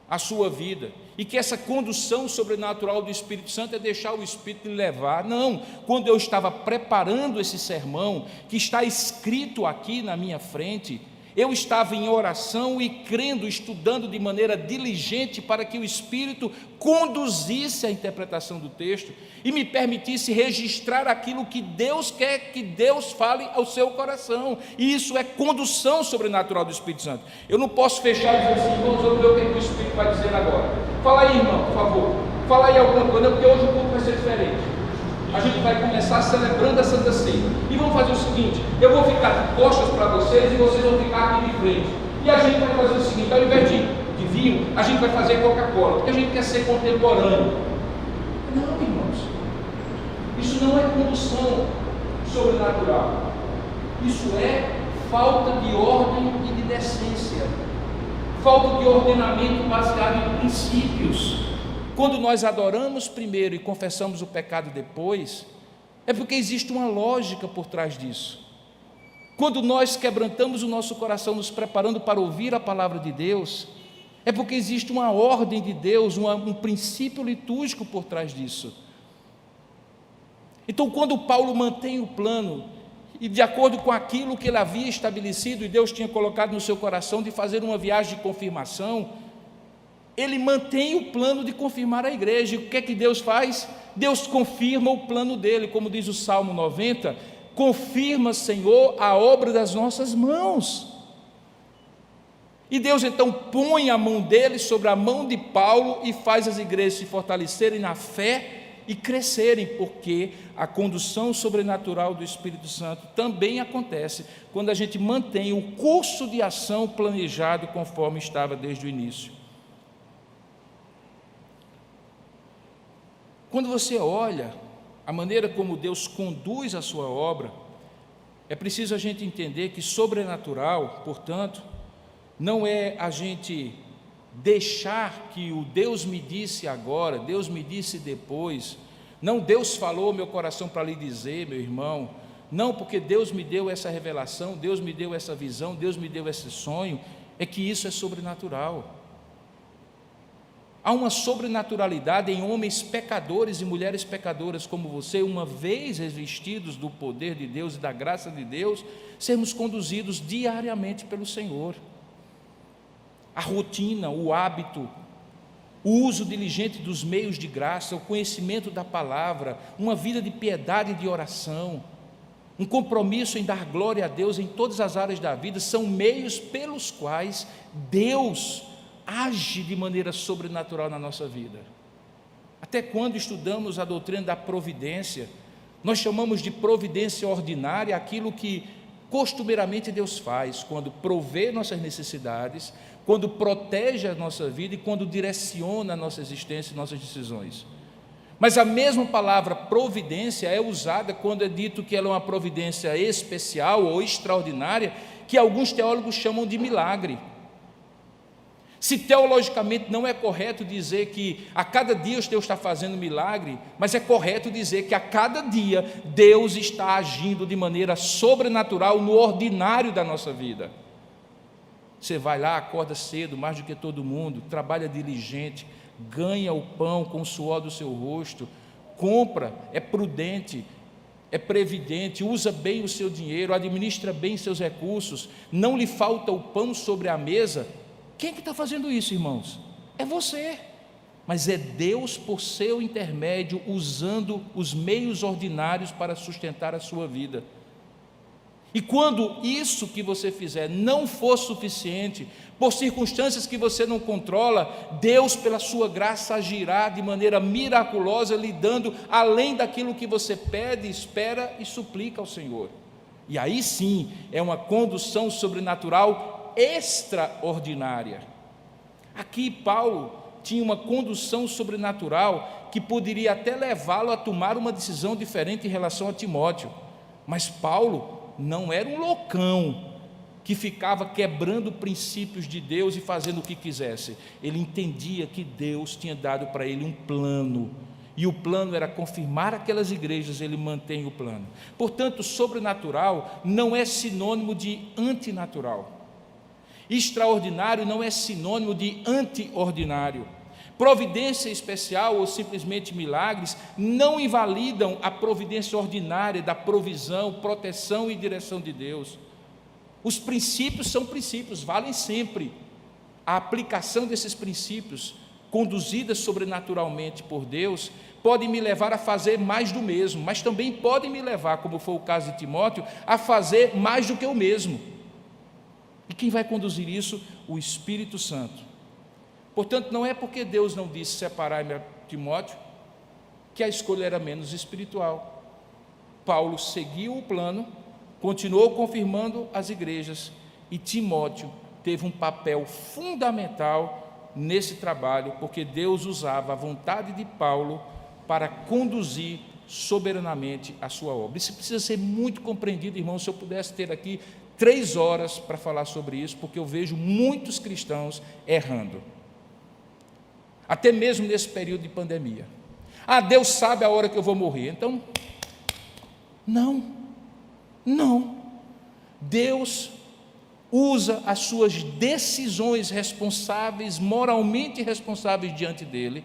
S1: a sua vida, e que essa condução sobrenatural do Espírito Santo é deixar o Espírito lhe levar. Não, quando eu estava preparando esse sermão, que está escrito aqui na minha frente, eu estava em oração e crendo, estudando de maneira diligente para que o Espírito conduzisse a interpretação do texto e me permitisse registrar aquilo que Deus quer que Deus fale ao seu coração. E isso é condução sobrenatural do Espírito Santo. Eu não posso fechar e dizer assim: vamos ver o que o Espírito vai dizer agora. Fala aí, irmão, por favor. Fala aí alguma coisa, porque hoje o culto vai ser diferente. A gente vai começar celebrando a Santa Ceia. E vamos fazer o seguinte: eu vou ficar de costas para vocês e vocês vão ficar aqui de frente. E a gente vai fazer o seguinte: ao invés de vinho, a gente vai fazer Coca-Cola, porque a gente quer ser contemporâneo. Não, irmãos, isso não é condução sobrenatural. Isso é falta de ordem e de decência, falta de ordenamento baseado em princípios. Quando nós adoramos primeiro e confessamos o pecado depois, é porque existe uma lógica por trás disso. Quando nós quebrantamos o nosso coração, nos preparando para ouvir a palavra de Deus, é porque existe uma ordem de Deus, um princípio litúrgico por trás disso. Então, quando Paulo mantém o plano, e de acordo com aquilo que ele havia estabelecido e Deus tinha colocado no seu coração de fazer uma viagem de confirmação, ele mantém o plano de confirmar a igreja. E o que é que Deus faz? Deus confirma o plano dele, como diz o Salmo 90, confirma, Senhor, a obra das nossas mãos. E Deus então põe a mão dele sobre a mão de Paulo e faz as igrejas se fortalecerem na fé e crescerem, porque a condução sobrenatural do Espírito Santo também acontece quando a gente mantém o curso de ação planejado conforme estava desde o início. Quando você olha a maneira como Deus conduz a sua obra, é preciso a gente entender que sobrenatural, portanto, não é a gente deixar que o Deus me disse agora, Deus me disse depois, não, Deus falou meu coração para lhe dizer, meu irmão, não, porque Deus me deu essa revelação, Deus me deu essa visão, Deus me deu esse sonho, é que isso é sobrenatural. Há uma sobrenaturalidade em homens pecadores e mulheres pecadoras como você, uma vez revestidos do poder de Deus e da graça de Deus, sermos conduzidos diariamente pelo Senhor. A rotina, o hábito, o uso diligente dos meios de graça, o conhecimento da palavra, uma vida de piedade e de oração, um compromisso em dar glória a Deus em todas as áreas da vida, são meios pelos quais Deus age de maneira sobrenatural na nossa vida. Até quando estudamos a doutrina da providência, nós chamamos de providência ordinária aquilo que costumeiramente Deus faz, quando provê nossas necessidades, quando protege a nossa vida e quando direciona a nossa existência e nossas decisões. Mas a mesma palavra providência é usada quando é dito que ela é uma providência especial ou extraordinária, que alguns teólogos chamam de milagre. Se teologicamente não é correto dizer que a cada dia Deus está fazendo milagre, mas é correto dizer que a cada dia Deus está agindo de maneira sobrenatural no ordinário da nossa vida. Você vai lá, acorda cedo, mais do que todo mundo, trabalha diligente, ganha o pão com o suor do seu rosto, compra, é prudente, é previdente, usa bem o seu dinheiro, administra bem seus recursos, não lhe falta o pão sobre a mesa. Quem é que está fazendo isso, irmãos? É você, mas é Deus por seu intermédio, usando os meios ordinários para sustentar a sua vida. E quando isso que você fizer não for suficiente, por circunstâncias que você não controla, Deus, pela sua graça, agirá de maneira miraculosa, lhe dando além daquilo que você pede, espera e suplica ao Senhor. E aí sim, é uma condução sobrenatural extraordinária. Aqui Paulo tinha uma condução sobrenatural que poderia até levá-lo a tomar uma decisão diferente em relação a Timóteo. Mas Paulo não era um loucão que ficava quebrando princípios de Deus e fazendo o que quisesse. Ele entendia que Deus tinha dado para ele um plano, e o plano era confirmar aquelas igrejas. Ele mantém o plano. Portanto, sobrenatural não é sinônimo de antinatural. Extraordinário não é sinônimo de anti-ordinário. Providência especial ou simplesmente milagres não invalidam a providência ordinária da provisão, proteção e direção de Deus. Os princípios são princípios, valem sempre. A aplicação desses princípios, conduzida sobrenaturalmente por Deus, pode me levar a fazer mais do mesmo, mas também pode me levar, como foi o caso de Timóteo, a fazer mais do que o mesmo. E quem vai conduzir isso? O Espírito Santo. Portanto, não é porque Deus não disse separai-me a Timóteo que a escolha era menos espiritual. Paulo seguiu o plano, continuou confirmando as igrejas, e Timóteo teve um papel fundamental nesse trabalho, porque Deus usava a vontade de Paulo para conduzir soberanamente a sua obra. Isso precisa ser muito compreendido, irmão. Se eu pudesse ter aqui 3 horas para falar sobre isso, porque eu vejo muitos cristãos errando. Até mesmo nesse período de pandemia. Deus sabe a hora que eu vou morrer. Então, não. Deus usa as suas decisões responsáveis, moralmente responsáveis diante dele,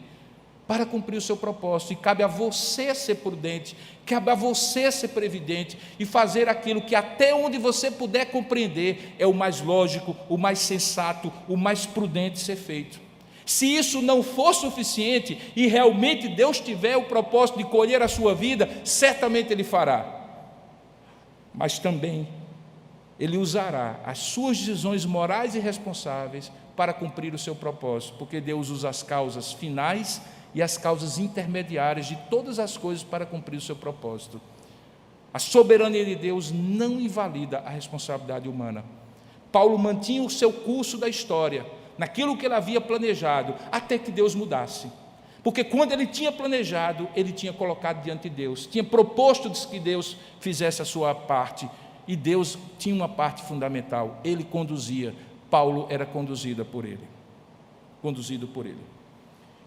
S1: para cumprir o seu propósito. E cabe a você ser prudente, cabe a você ser previdente e fazer aquilo que até onde você puder compreender é o mais lógico, o mais sensato, o mais prudente ser feito. Se isso não for suficiente e realmente Deus tiver o propósito de colher a sua vida, certamente Ele fará. Mas também Ele usará as suas decisões morais e responsáveis para cumprir o seu propósito, porque Deus usa as causas finais e as causas intermediárias de todas as coisas para cumprir o seu propósito. A soberania de Deus não invalida a responsabilidade humana. Paulo mantinha o seu curso da história, naquilo que ele havia planejado, até que Deus mudasse. Porque quando ele tinha planejado, ele tinha colocado diante de Deus, tinha proposto que Deus fizesse a sua parte, e Deus tinha uma parte fundamental. Ele conduzia, Paulo era conduzido por ele.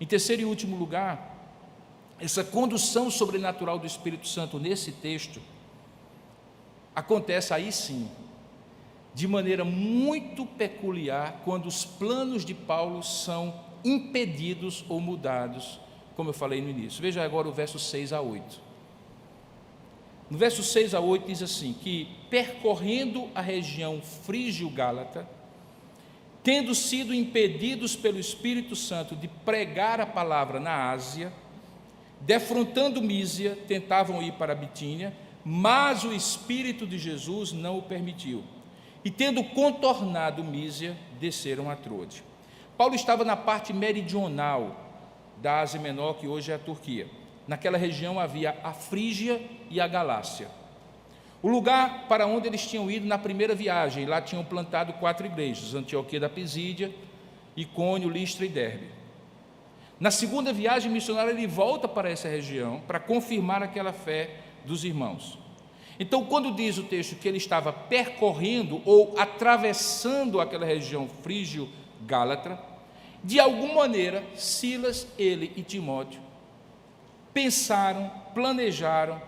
S1: Em terceiro e último lugar, essa condução sobrenatural do Espírito Santo nesse texto acontece aí sim, de maneira muito peculiar, quando os planos de Paulo são impedidos ou mudados, como eu falei no início. Veja agora o verso 6 a 8. No verso 6 a 8 diz assim, que percorrendo a região frígio-gálata, tendo sido impedidos pelo Espírito Santo de pregar a palavra na Ásia, defrontando Mísia, tentavam ir para a Bitínia, mas o Espírito de Jesus não o permitiu. E tendo contornado Mísia, desceram a Troade. Paulo estava na parte meridional da Ásia Menor, que hoje é a Turquia. Naquela região havia a Frígia e a Galácia. O lugar para onde eles tinham ido na primeira viagem, lá tinham plantado 4 igrejas, Antioquia da Pisídia, Icônio, Listra e Derbe. Na segunda viagem missionária, ele volta para essa região para confirmar aquela fé dos irmãos. Então, quando diz o texto que ele estava percorrendo ou atravessando aquela região frígio-gálata, de alguma maneira, Silas, ele e Timóteo pensaram, planejaram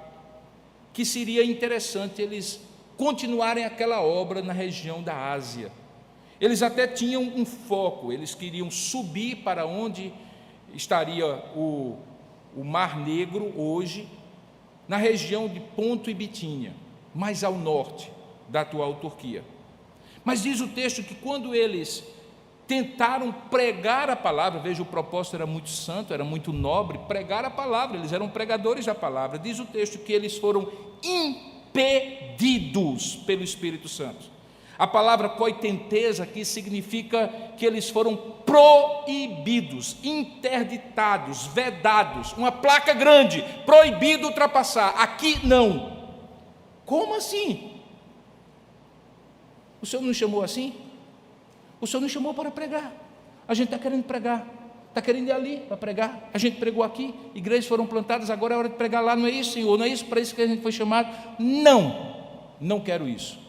S1: que seria interessante eles continuarem aquela obra na região da Ásia. Eles até tinham um foco, eles queriam subir para onde estaria o Mar Negro hoje, na região de Ponto e Bitínia, mais ao norte da atual Turquia. Mas diz o texto que quando eles tentaram pregar a palavra, veja, o propósito era muito santo, era muito nobre, pregar a palavra, eles eram pregadores da palavra. Diz o texto que eles foram impedidos impedidos pelo Espírito Santo. A palavra coitenteza aqui significa que eles foram proibidos, interditados, vedados, uma placa grande, proibido ultrapassar, aqui não. Como assim? O Senhor nos chamou assim? O Senhor nos chamou para pregar. A gente está querendo pregar, está querendo ir ali para pregar. A gente pregou aqui, igrejas foram plantadas, agora é hora de pregar lá. Não é isso, Senhor? Não é isso para isso que a gente foi chamado? Não quero isso.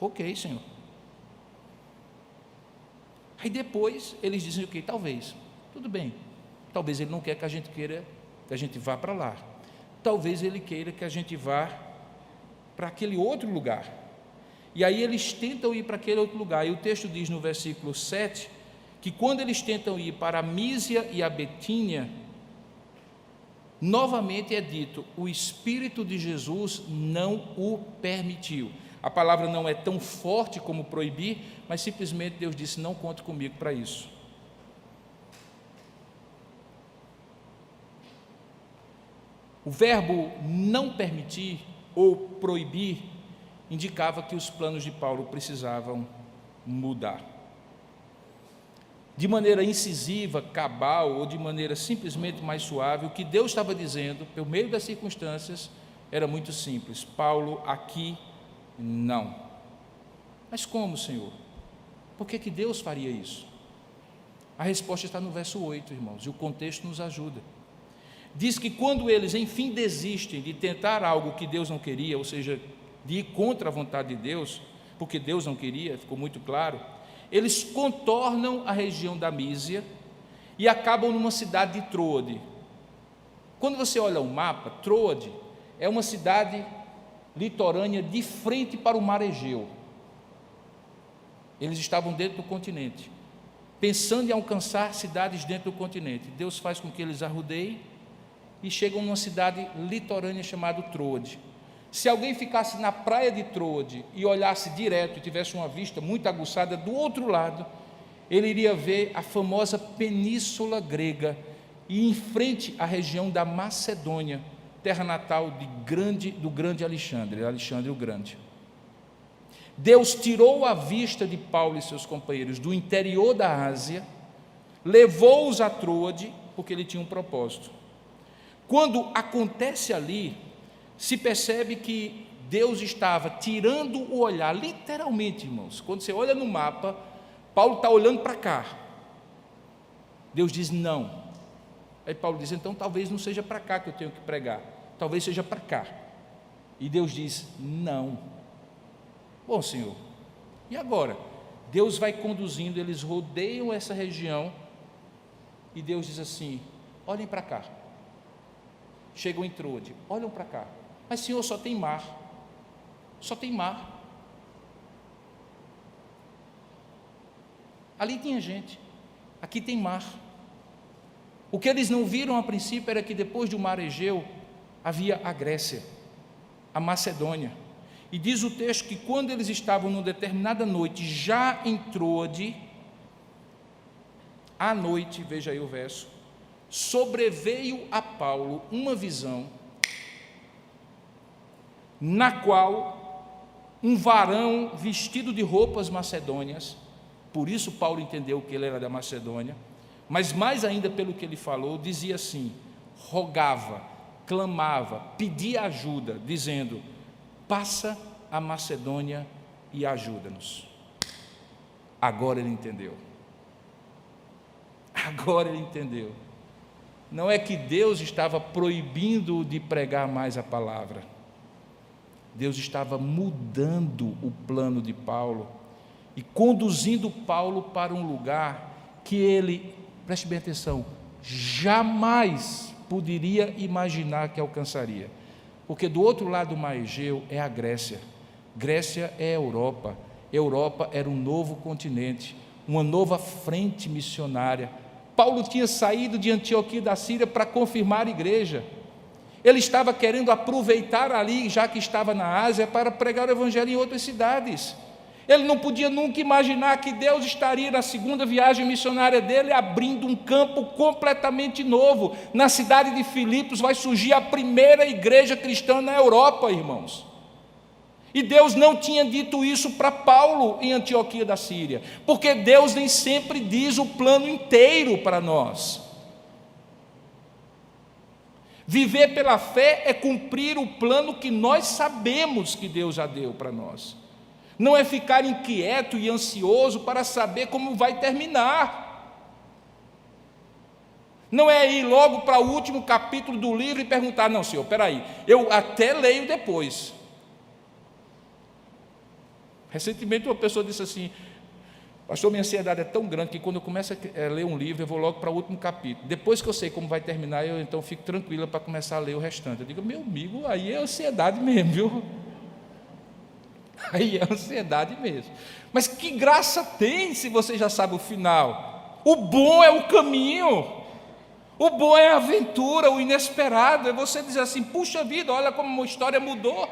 S1: Ok, Senhor. Aí depois eles dizem o quê? Talvez, tudo bem. Talvez Ele não quer que a gente queira que a gente vá para lá. Talvez Ele queira que a gente vá para aquele outro lugar. E aí eles tentam ir para aquele outro lugar. E o texto diz no versículo 7, que quando eles tentam ir para a Mísia e a Betínia, novamente é dito, o Espírito de Jesus não o permitiu. A palavra não é tão forte como proibir, mas simplesmente Deus disse, não conte comigo para isso. O verbo não permitir ou proibir indicava que os planos de Paulo precisavam mudar. De maneira incisiva, cabal ou de maneira simplesmente mais suave, o que Deus estava dizendo, por meio das circunstâncias, era muito simples. Paulo, aqui não. Mas como, Senhor? Por que Deus faria isso? A resposta está no verso 8, irmãos, e o contexto nos ajuda. Diz que quando eles, enfim, desistem de tentar algo que Deus não queria, ou seja, de ir contra a vontade de Deus, porque Deus não queria, ficou muito claro, eles contornam a região da Mísia e acabam numa cidade de Troade. Quando você olha o mapa, Troade é uma cidade litorânea de frente para o mar Egeu. Eles estavam dentro do continente, pensando em alcançar cidades dentro do continente. Deus faz com que eles arrodeiem e chegam numa cidade litorânea chamada Troade. Se alguém ficasse na praia de Troade e olhasse direto e tivesse uma vista muito aguçada do outro lado, ele iria ver a famosa península grega e em frente à região da Macedônia, terra natal do grande Alexandre o Grande. Deus tirou a vista de Paulo e seus companheiros do interior da Ásia, levou-os a Troade, porque ele tinha um propósito. Quando acontece ali, se percebe que Deus estava tirando o olhar, literalmente, irmãos. Quando você olha no mapa, Paulo está olhando para cá. Deus diz não. Aí Paulo diz, então talvez não seja para cá que eu tenho que pregar, talvez seja para cá. E Deus diz, não. Bom, Senhor, e agora? Deus vai conduzindo, eles rodeiam essa região, e Deus diz assim, olhem para cá. Chegam em Troade, olham para cá. Mas, Senhor, só tem mar. Só tem mar. Ali tinha gente, aqui tem mar. O que eles não viram a princípio era que depois do mar Egeu havia a Grécia, a Macedônia. E diz o texto que quando eles estavam numa determinada noite, já em Troade, à noite, veja aí o verso, sobreveio a Paulo uma visão, na qual um varão vestido de roupas macedônias, por isso Paulo entendeu que ele era da Macedônia, mas mais ainda pelo que ele falou, dizia assim, rogava, clamava, pedia ajuda, dizendo, passa a Macedônia e ajuda-nos. Agora ele entendeu. Agora ele entendeu. Não é que Deus estava proibindo de pregar mais a palavra. Deus estava mudando o plano de Paulo e conduzindo Paulo para um lugar que ele, preste bem atenção, jamais poderia imaginar que alcançaria. Porque do outro lado do mar Egeu é a Grécia. Grécia é a Europa. Europa era um novo continente, uma nova frente missionária. Paulo tinha saído de Antioquia da Síria para confirmar a igreja. Ele estava querendo aproveitar ali, já que estava na Ásia, para pregar o evangelho em outras cidades. Ele não podia nunca imaginar que Deus estaria na segunda viagem missionária dele abrindo um campo completamente novo. Na cidade de Filipos vai surgir a primeira igreja cristã na Europa, irmãos. E Deus não tinha dito isso para Paulo em Antioquia da Síria, porque Deus nem sempre diz o plano inteiro para nós. Viver pela fé é cumprir o plano que nós sabemos que Deus já deu para nós. Não é ficar inquieto e ansioso para saber como vai terminar. Não é ir logo para o último capítulo do livro e perguntar, não, senhor, espera aí, eu até leio depois. Recentemente uma pessoa disse assim, pastor, minha ansiedade é tão grande que quando eu começo a ler um livro, eu vou logo para o último capítulo. Depois que eu sei como vai terminar, eu então fico tranquila para começar a ler o restante. Eu digo, meu amigo, aí é ansiedade mesmo, viu? Aí é ansiedade mesmo. Mas que graça tem se você já sabe o final? O bom é o caminho, o bom é a aventura, o inesperado, é você dizer assim, puxa vida, olha como a história mudou.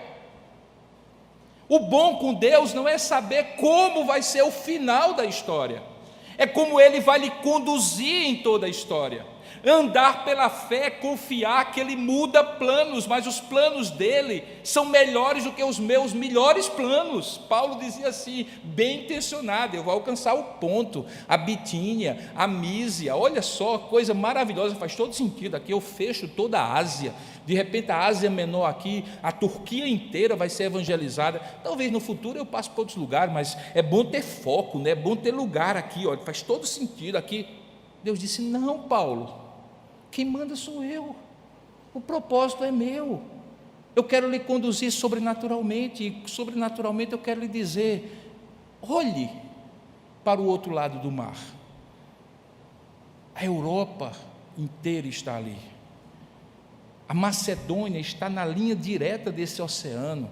S1: O bom com Deus não é saber como vai ser o final da história, é como Ele vai lhe conduzir em toda a história. Andar pela fé é confiar que Ele muda planos, mas os planos dEle são melhores do que os meus melhores planos. Paulo dizia assim, bem intencionado, eu vou alcançar o ponto, a Bitínia, a Mísia, olha só, coisa maravilhosa, faz todo sentido, aqui eu fecho toda a Ásia, de repente a Ásia Menor aqui, a Turquia inteira vai ser evangelizada, talvez no futuro eu passe para outros lugares, mas é bom ter foco, né? É bom ter lugar aqui, olha, faz todo sentido aqui. Deus disse, não, Paulo, quem manda sou eu, o propósito é meu, eu quero lhe conduzir sobrenaturalmente, e sobrenaturalmente eu quero lhe dizer, olhe para o outro lado do mar, a Europa inteira está ali, a Macedônia está na linha direta desse oceano,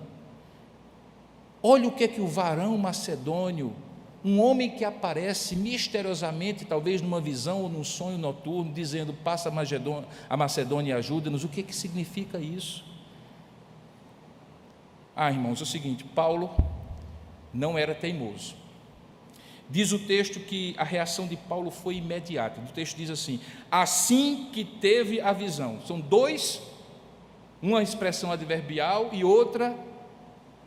S1: olhe o que é que o varão macedônio, um homem que aparece misteriosamente, talvez numa visão ou num sonho noturno, dizendo, passa a Macedônia e ajuda-nos, o que significa isso? Irmãos, é o seguinte, Paulo não era teimoso. Diz o texto que a reação de Paulo foi imediata. O texto diz assim, assim que teve a visão. São dois, uma expressão adverbial e outra,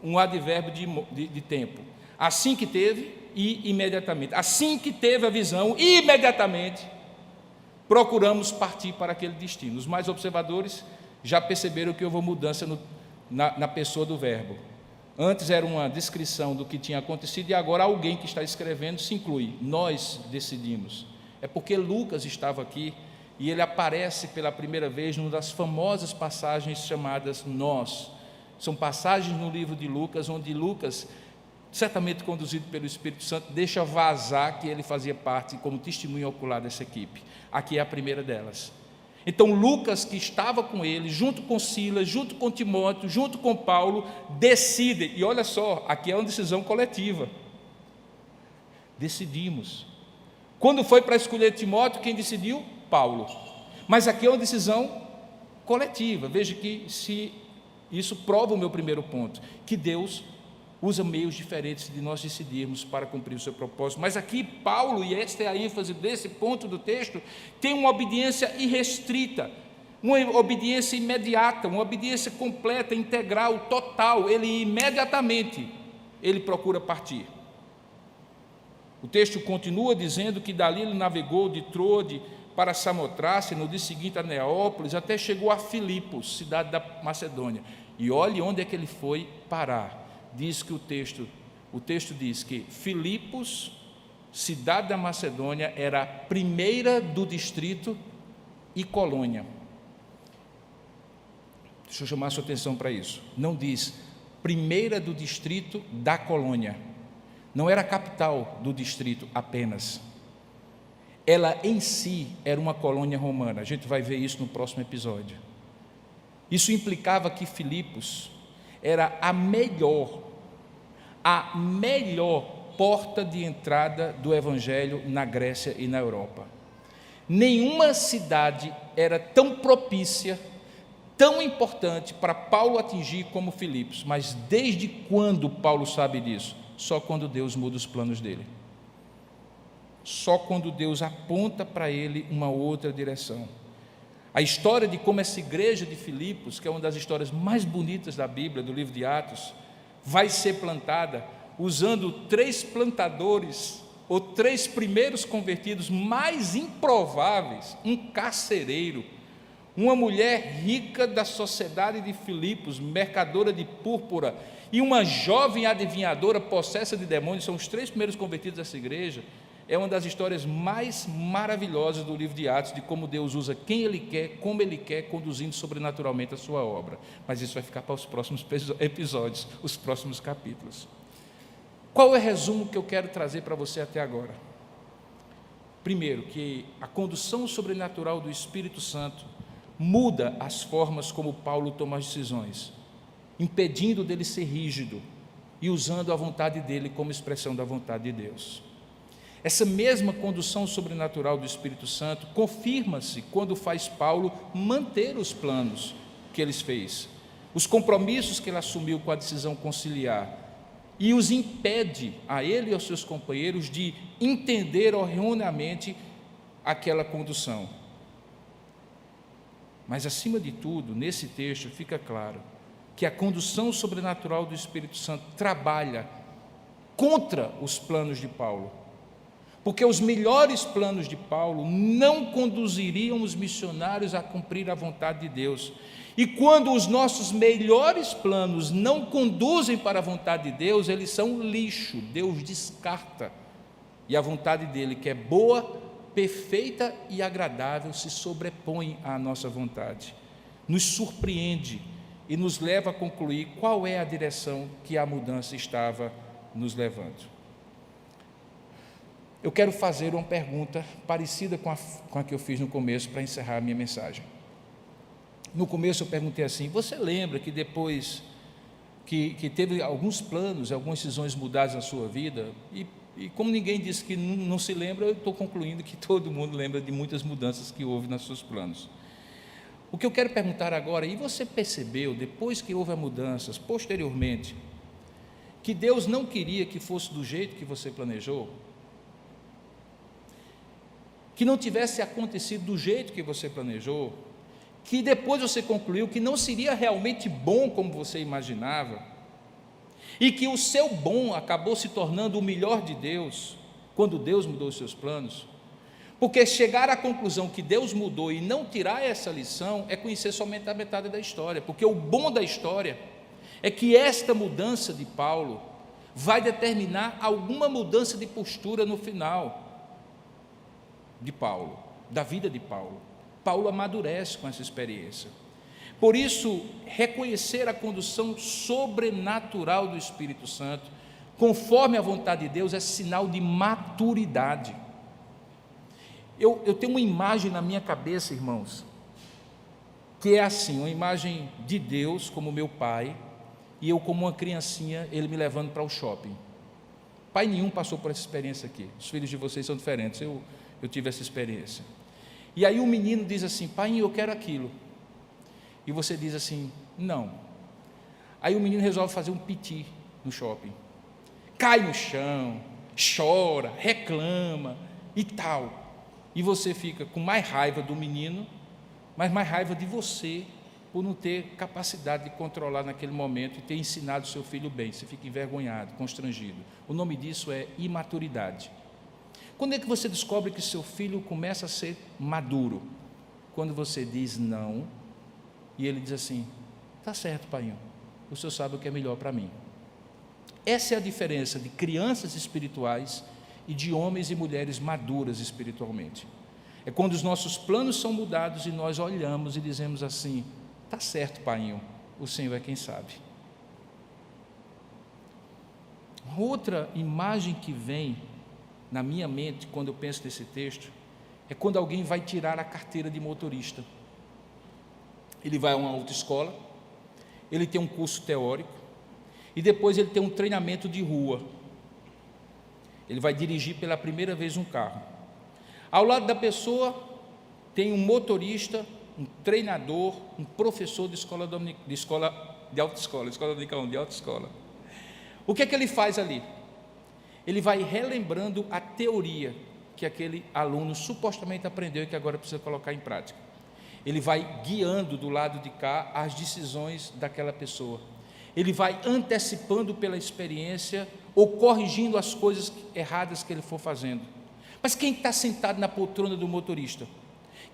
S1: um advérbio de tempo. Assim que teve e imediatamente. Assim que teve a visão, imediatamente procuramos partir para aquele destino. Os mais observadores já perceberam que houve uma mudança na pessoa do verbo. Antes era uma descrição do que tinha acontecido e agora alguém que está escrevendo se inclui. Nós decidimos. É porque Lucas estava aqui e ele aparece pela primeira vez numa das famosas passagens chamadas Nós. São passagens no livro de Lucas, onde Lucas, certamente conduzido pelo Espírito Santo, deixa vazar que ele fazia parte como testemunho ocular dessa equipe. Aqui é a primeira delas. Então Lucas, que estava com ele, junto com Silas, junto com Timóteo, junto com Paulo, decide, e olha só, aqui é uma decisão coletiva, decidimos. Quando foi para escolher Timóteo, quem decidiu? Paulo. Mas aqui é uma decisão coletiva. Veja que isso prova o meu primeiro ponto, que Deus usa meios diferentes de nós decidirmos para cumprir o seu propósito. Mas aqui Paulo, e esta é a ênfase desse ponto do texto, tem uma obediência irrestrita, uma obediência imediata, uma obediência completa, integral, total. Ele imediatamente, ele procura partir. O texto continua dizendo que dali ele navegou de Troade para Samotrácia, no dia seguinte a Neópolis, até chegou a Filipos, cidade da Macedônia. E olhe onde é que ele foi parar. Diz que o texto diz que Filipos, cidade da Macedônia, era a primeira do distrito e colônia. Deixa eu chamar a sua atenção para isso. Não diz primeira do distrito da colônia. Não era a capital do distrito apenas. Ela em si era uma colônia romana. A gente vai ver isso no próximo episódio. Isso implicava que Filipos era a melhor porta de entrada do Evangelho na Grécia e na Europa. Nenhuma cidade era tão propícia, tão importante para Paulo atingir como Filipos. Mas desde quando Paulo sabe disso? só quando Deus muda os planos dele. Só quando Deus aponta para ele uma outra direção. A história de como essa igreja de Filipos, que é uma das histórias mais bonitas da Bíblia, do livro de Atos, vai ser plantada usando 3 plantadores, ou 3 primeiros convertidos mais improváveis, um carcereiro, uma mulher rica da sociedade de Filipos, mercadora de púrpura, e uma jovem adivinhadora possessa de demônios. São os 3 primeiros convertidos dessa igreja. É uma das histórias mais maravilhosas do livro de Atos, de como Deus usa quem Ele quer, como Ele quer, conduzindo sobrenaturalmente a sua obra. Mas isso vai ficar para os próximos episódios, os próximos capítulos. Qual é o resumo que eu quero trazer para você até agora? Primeiro, que a condução sobrenatural do Espírito Santo muda as formas como Paulo toma as decisões, impedindo dele ser rígido e usando a vontade dele como expressão da vontade de Deus. Essa mesma condução sobrenatural do Espírito Santo confirma-se quando faz Paulo manter os planos que ele fez, os compromissos que ele assumiu com a decisão conciliar, e os impede, a ele e aos seus companheiros, de entender erroneamente aquela condução. Mas, acima de tudo, nesse texto fica claro que a condução sobrenatural do Espírito Santo trabalha contra os planos de Paulo, porque os melhores planos de Paulo não conduziriam os missionários a cumprir a vontade de Deus. E quando os nossos melhores planos não conduzem para a vontade de Deus, eles são lixo, Deus descarta. E a vontade dele, que é boa, perfeita e agradável, se sobrepõe à nossa vontade, nos surpreende e nos leva a concluir qual é a direção que a mudança estava nos levando. Eu quero fazer uma pergunta parecida com a que eu fiz no começo, para encerrar a minha mensagem. No começo eu perguntei assim: você lembra que depois que teve alguns planos, algumas decisões mudadas na sua vida, e como ninguém disse que não se lembra, eu estou concluindo que todo mundo lembra de muitas mudanças que houve nos seus planos. O que eu quero perguntar agora: e você percebeu, depois que houve as mudanças, posteriormente, que Deus não queria que fosse do jeito que você planejou? Que não tivesse acontecido do jeito que você planejou? Que depois você concluiu que não seria realmente bom como você imaginava? E que o seu bom acabou se tornando o melhor de Deus, quando Deus mudou os seus planos? Porque chegar à conclusão que Deus mudou e não tirar essa lição é conhecer somente a metade da história, porque o bom da história é que esta mudança de Paulo vai determinar alguma mudança de postura no final de Paulo, da vida de Paulo. Paulo amadurece com essa experiência. Por isso, reconhecer a condução sobrenatural do Espírito Santo, conforme a vontade de Deus, é sinal de maturidade. Eu tenho uma imagem na minha cabeça, irmãos, que é assim, uma imagem de Deus como meu pai, e eu como uma criancinha, ele me levando para o shopping. Pai nenhum passou por essa experiência aqui, os filhos de vocês são diferentes, eu tive essa experiência. E aí o menino diz assim: pai, eu quero aquilo. E você diz assim: não. Aí o menino resolve fazer um piti no shopping, cai no chão, chora, reclama e tal. E você fica com mais raiva do menino, mas mais raiva de você, por não ter capacidade de controlar naquele momento e ter ensinado o seu filho bem. Você fica envergonhado, constrangido. O nome disso é imaturidade. Quando é que você descobre que seu filho começa a ser maduro? Quando você diz não, e ele diz assim: tá certo, pai, o senhor sabe o que é melhor para mim. Essa é a diferença de crianças espirituais e de homens e mulheres maduras espiritualmente. É quando os nossos planos são mudados e nós olhamos e dizemos assim: tá certo, pai, o senhor é quem sabe. Outra imagem que vem na minha mente, quando eu penso nesse texto, é quando alguém vai tirar a carteira de motorista. Ele vai a uma autoescola, ele tem um curso teórico, e depois ele tem um treinamento de rua. Ele vai dirigir pela primeira vez um carro. Ao lado da pessoa, tem um motorista, um treinador, um professor de escola dominical. O que é que ele faz ali? ele vai relembrando a teoria que aquele aluno supostamente aprendeu e que agora precisa colocar em prática. Ele vai guiando do lado de cá as decisões daquela pessoa. Ele vai antecipando pela experiência ou corrigindo as coisas erradas que ele for fazendo. Mas quem está sentado na poltrona do motorista?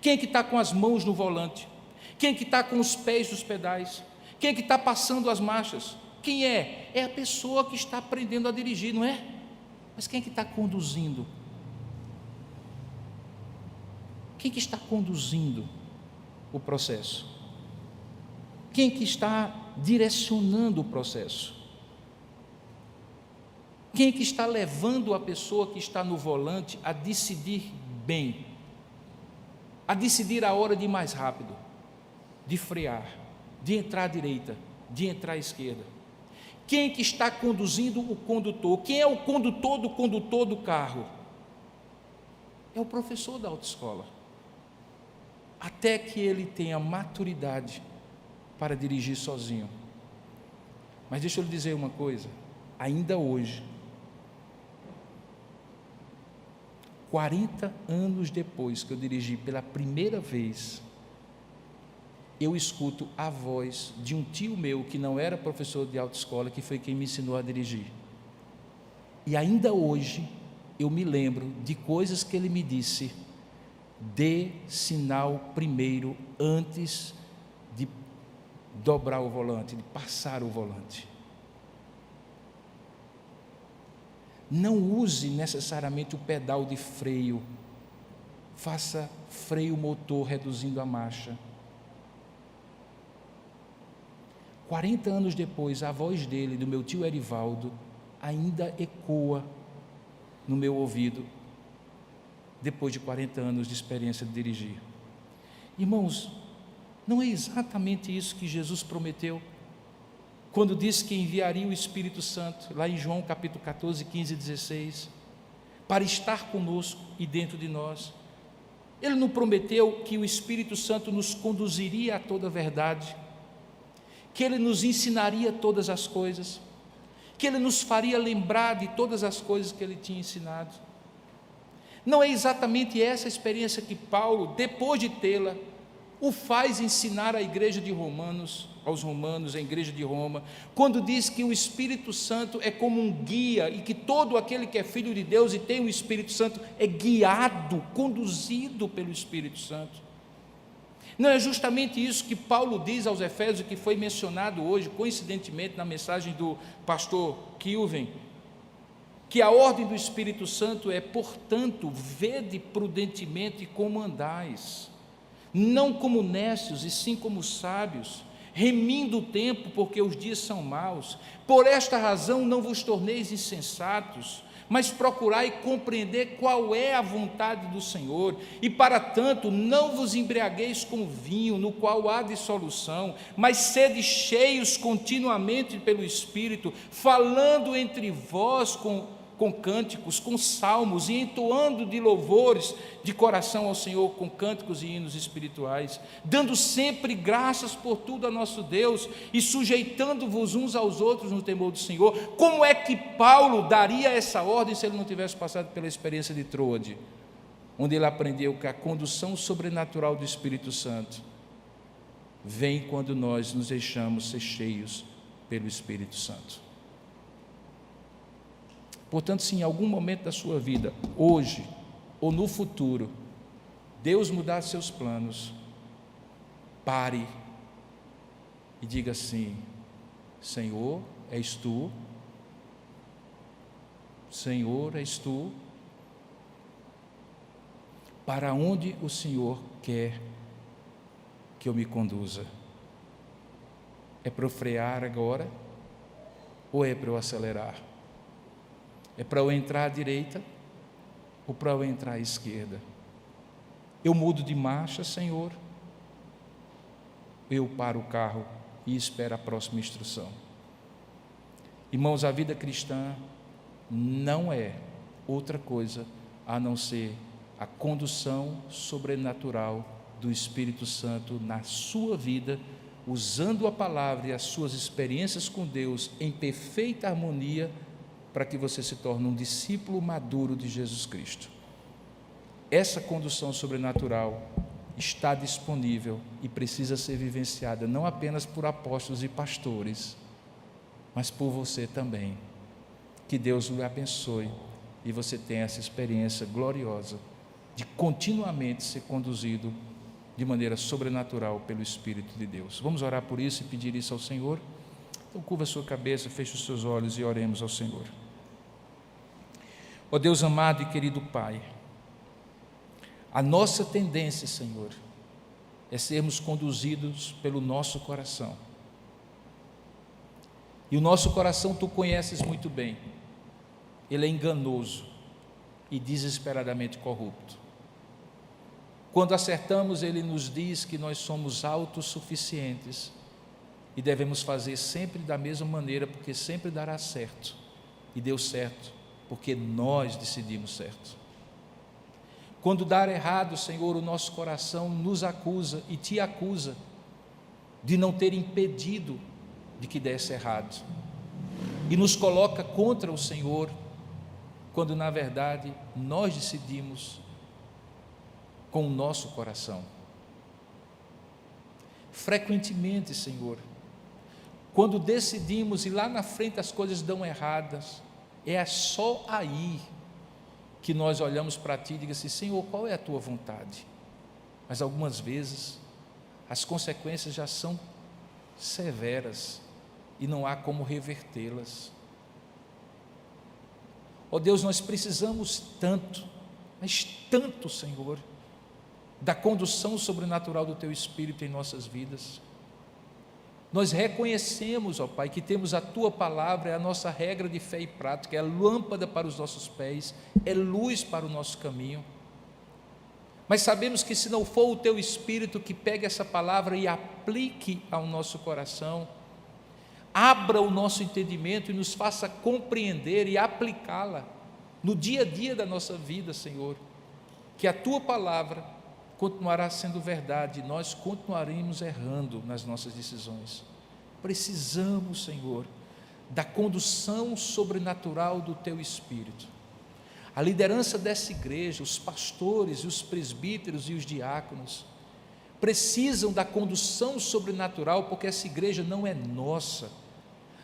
S1: Quem é que está com as mãos no volante? Quem é que está com os pés nos pedais? Quem é que está passando as marchas? Quem é? É a pessoa que está aprendendo a dirigir, não é? Mas quem é que está conduzindo? Quem é que está conduzindo o processo? Quem é que está direcionando o processo? Quem é que está levando a pessoa que está no volante a decidir bem? A decidir a hora de ir mais rápido, de frear, de entrar à direita, de entrar à esquerda. Quem é que está conduzindo o condutor? Quem é o condutor do carro? É o professor da autoescola. Até que ele tenha maturidade para dirigir sozinho. Mas deixa eu lhe dizer uma coisa, ainda hoje, 40 anos depois que eu dirigi pela primeira vez, eu escuto a voz de um tio meu que não era professor de autoescola, que foi quem me ensinou a dirigir. E ainda hoje eu me lembro de coisas que ele me disse: dê sinal primeiro antes de dobrar o volante, de passar o volante. Não use necessariamente o pedal de freio, faça freio motor reduzindo a marcha. 40 anos depois, a voz dele, do meu tio Erivaldo, ainda ecoa no meu ouvido, depois de 40 anos de experiência de dirigir. Irmãos, não é exatamente isso que Jesus prometeu quando disse que enviaria o Espírito Santo, lá em João capítulo 14, 15 e 16, para estar conosco e dentro de nós? Ele não prometeu que o Espírito Santo nos conduziria a toda a verdade, que Ele nos ensinaria todas as coisas, que Ele nos faria lembrar de todas as coisas que Ele tinha ensinado? Não é exatamente essa experiência que Paulo, depois de tê-la, o faz ensinar à igreja de Romanos, aos romanos, à igreja de Roma, quando diz que o Espírito Santo é como um guia e que todo aquele que é filho de Deus e tem o Espírito Santo é guiado, conduzido pelo Espírito Santo? Não é justamente isso que Paulo diz aos Efésios, que foi mencionado hoje, coincidentemente, na mensagem do pastor Kilven, que a ordem do Espírito Santo é: portanto, vede prudentemente como andais, não como necios, e sim como sábios, remindo o tempo, porque os dias são maus. Por esta razão não vos torneis insensatos, mas procurai compreender qual é a vontade do Senhor, e para tanto não vos embriagueis com vinho, no qual há dissolução, mas sede cheios continuamente pelo Espírito, falando entre vós com cânticos, com salmos, e entoando de louvores de coração ao Senhor com cânticos e hinos espirituais, dando sempre graças por tudo a nosso Deus e sujeitando-vos uns aos outros no temor do Senhor. Como é que Paulo daria essa ordem se ele não tivesse passado pela experiência de Troade, onde ele aprendeu que a condução sobrenatural do Espírito Santo vem quando nós nos deixamos ser cheios pelo Espírito Santo? Portanto, se em algum momento da sua vida, hoje ou no futuro, Deus mudar seus planos, pare e diga assim: Senhor, és tu? Senhor, és tu? Para onde o Senhor quer que eu me conduza? É para eu frear agora ou é para eu acelerar? É para eu entrar à direita ou para eu entrar à esquerda? Eu mudo de marcha, Senhor? Eu paro o carro e espero a próxima instrução? Irmãos, a vida cristã não é outra coisa a não ser a condução sobrenatural do Espírito Santo na sua vida, usando a palavra e as suas experiências com Deus em perfeita harmonia, para que você se torne um discípulo maduro de Jesus Cristo. Essa condução sobrenatural está disponível e precisa ser vivenciada não apenas por apóstolos e pastores, mas por você também. Que Deus o abençoe e você tenha essa experiência gloriosa de continuamente ser conduzido de maneira sobrenatural pelo Espírito de Deus. Vamos orar por isso e pedir isso ao Senhor? Então curva a sua cabeça, feche os seus olhos e oremos ao Senhor. Ó Deus amado e querido Pai, a nossa tendência, Senhor, é sermos conduzidos pelo nosso coração. E o nosso coração Tu conheces muito bem. Ele é enganoso e desesperadamente corrupto. Quando acertamos, Ele nos diz que nós somos autossuficientes e devemos fazer sempre da mesma maneira, porque sempre dará certo. E deu certo, porque nós decidimos certo. Quando dar errado, Senhor, o nosso coração nos acusa e Te acusa de não ter impedido de que desse errado. E nos coloca contra o Senhor, quando na verdade nós decidimos com o nosso coração. Frequentemente, Senhor, quando decidimos e lá na frente as coisas dão erradas, é só aí que nós olhamos para Ti e digamos assim: Senhor, qual é a Tua vontade? Mas algumas vezes as consequências já são severas e não há como revertê-las. Ó Deus, nós precisamos tanto, mas tanto, Senhor, da condução sobrenatural do Teu Espírito em nossas vidas. Nós reconhecemos, ó Pai, que temos a Tua palavra, é a nossa regra de fé e prática, é a lâmpada para os nossos pés, é luz para o nosso caminho. Mas sabemos que se não for o Teu Espírito que pegue essa palavra e aplique ao nosso coração, abra o nosso entendimento e nos faça compreender e aplicá-la no dia a dia da nossa vida, Senhor, que a Tua palavra continuará sendo verdade, nós continuaremos errando nas nossas decisões. Precisamos, Senhor, da condução sobrenatural do Teu Espírito. A liderança dessa igreja, os pastores e os presbíteros e os diáconos, precisam da condução sobrenatural, porque essa igreja não é nossa.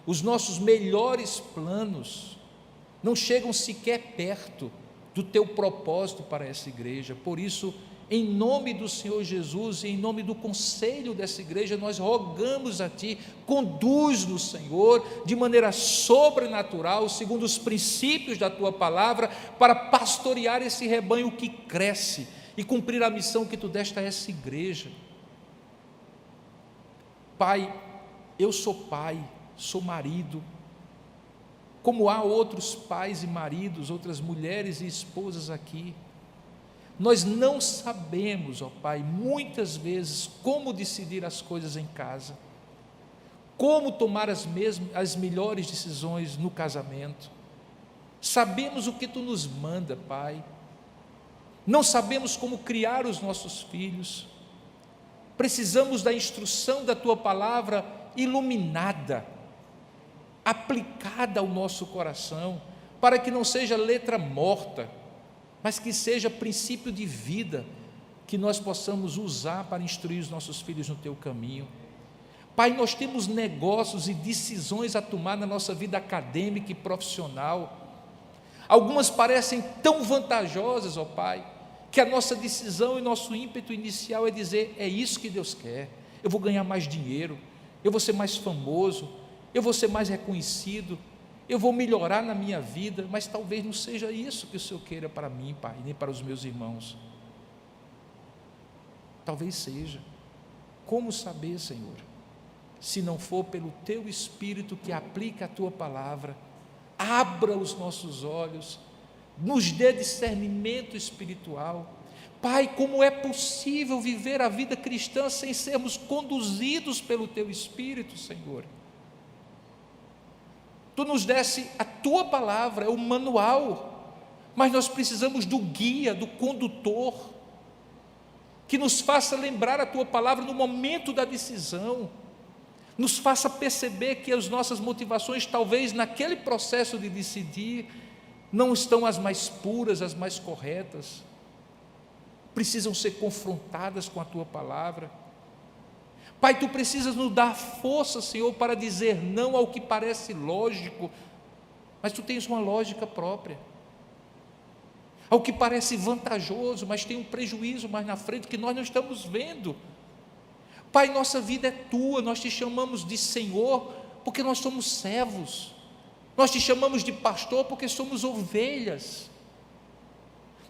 S1: Os nossos melhores planos não chegam sequer perto do Teu propósito para essa igreja. Por isso, em nome do Senhor Jesus e em nome do conselho dessa igreja, nós rogamos a Ti, conduz-nos, Senhor, de maneira sobrenatural, segundo os princípios da Tua palavra, para pastorear esse rebanho que cresce e cumprir a missão que Tu deste a essa igreja. Pai, eu sou pai, sou marido, como há outros pais e maridos, outras mulheres e esposas aqui. Nós não sabemos, ó Pai, muitas vezes como decidir as coisas em casa, como tomar as melhores decisões no casamento. Sabemos o que Tu nos manda, Pai, não sabemos como criar os nossos filhos. Precisamos da instrução da Tua palavra iluminada, aplicada ao nosso coração, para que não seja letra morta, mas que seja princípio de vida, que nós possamos usar para instruir os nossos filhos no Teu caminho. Pai, nós temos negócios e decisões a tomar na nossa vida acadêmica e profissional. Algumas parecem tão vantajosas, ó Pai, que a nossa decisão e nosso ímpeto inicial é dizer: é isso que Deus quer, eu vou ganhar mais dinheiro, eu vou ser mais famoso, eu vou ser mais reconhecido, eu vou melhorar na minha vida, mas talvez não seja isso que o Senhor queira para mim, Pai, nem para os meus irmãos. Talvez seja. Como saber, Senhor? Se não for pelo Teu Espírito que aplica a Tua palavra, abra os nossos olhos, nos dê discernimento espiritual. Pai, como é possível viver a vida cristã sem sermos conduzidos pelo Teu Espírito, Senhor? Tu nos desse a Tua palavra, é o manual, mas nós precisamos do guia, do condutor, que nos faça lembrar a Tua palavra no momento da decisão. Nos faça perceber que as nossas motivações, talvez naquele processo de decidir, não estão as mais puras, as mais corretas. Precisam ser confrontadas com a Tua palavra. Pai, Tu precisas nos dar força, Senhor, para dizer não ao que parece lógico, mas Tu tens uma lógica própria. Ao que parece vantajoso, mas tem um prejuízo mais na frente que nós não estamos vendo. Pai, nossa vida é Tua, nós Te chamamos de Senhor, porque nós somos servos. Nós Te chamamos de pastor, porque somos ovelhas.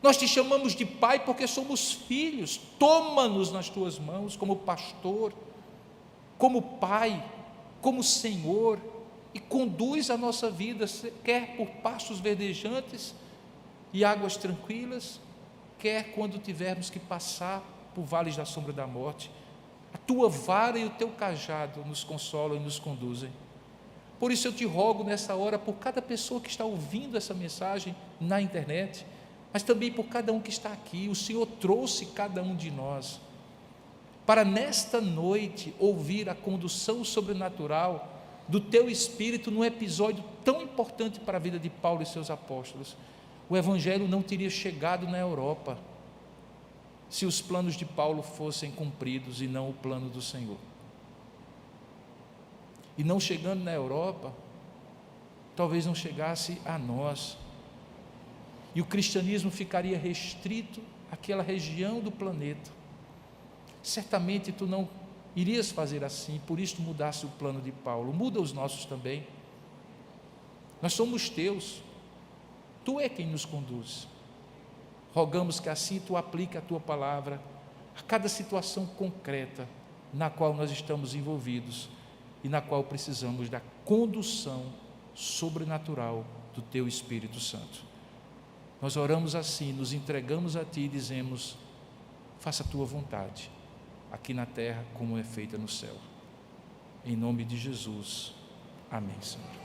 S1: Nós Te chamamos de Pai, porque somos filhos. Toma-nos nas Tuas mãos, como pastor, como Pai, como Senhor, e conduz a nossa vida, quer por pastos verdejantes e águas tranquilas, quer quando tivermos que passar por vales da sombra da morte. A Tua vara e o Teu cajado nos consolam e nos conduzem. Por isso eu Te rogo nessa hora, por cada pessoa que está ouvindo essa mensagem na internet, mas também por cada um que está aqui. O Senhor trouxe cada um de nós para nesta noite ouvir a condução sobrenatural do Teu Espírito num episódio tão importante para a vida de Paulo e seus apóstolos. O Evangelho não teria chegado na Europa se os planos de Paulo fossem cumpridos e não o plano do Senhor. E não chegando na Europa, talvez não chegasse a nós, e o cristianismo ficaria restrito àquela região do planeta. Certamente Tu não irias fazer assim, por isso mudasse o plano de Paulo. Muda os nossos também. Nós somos Teus, Tu é quem nos conduz. Rogamos que assim Tu aplique a Tua palavra a cada situação concreta na qual nós estamos envolvidos e na qual precisamos da condução sobrenatural do Teu Espírito Santo. Nós oramos assim, nos entregamos a Ti e dizemos: faça a Tua vontade, aqui na terra como é feita no céu. Em nome de Jesus. Amém, Senhor.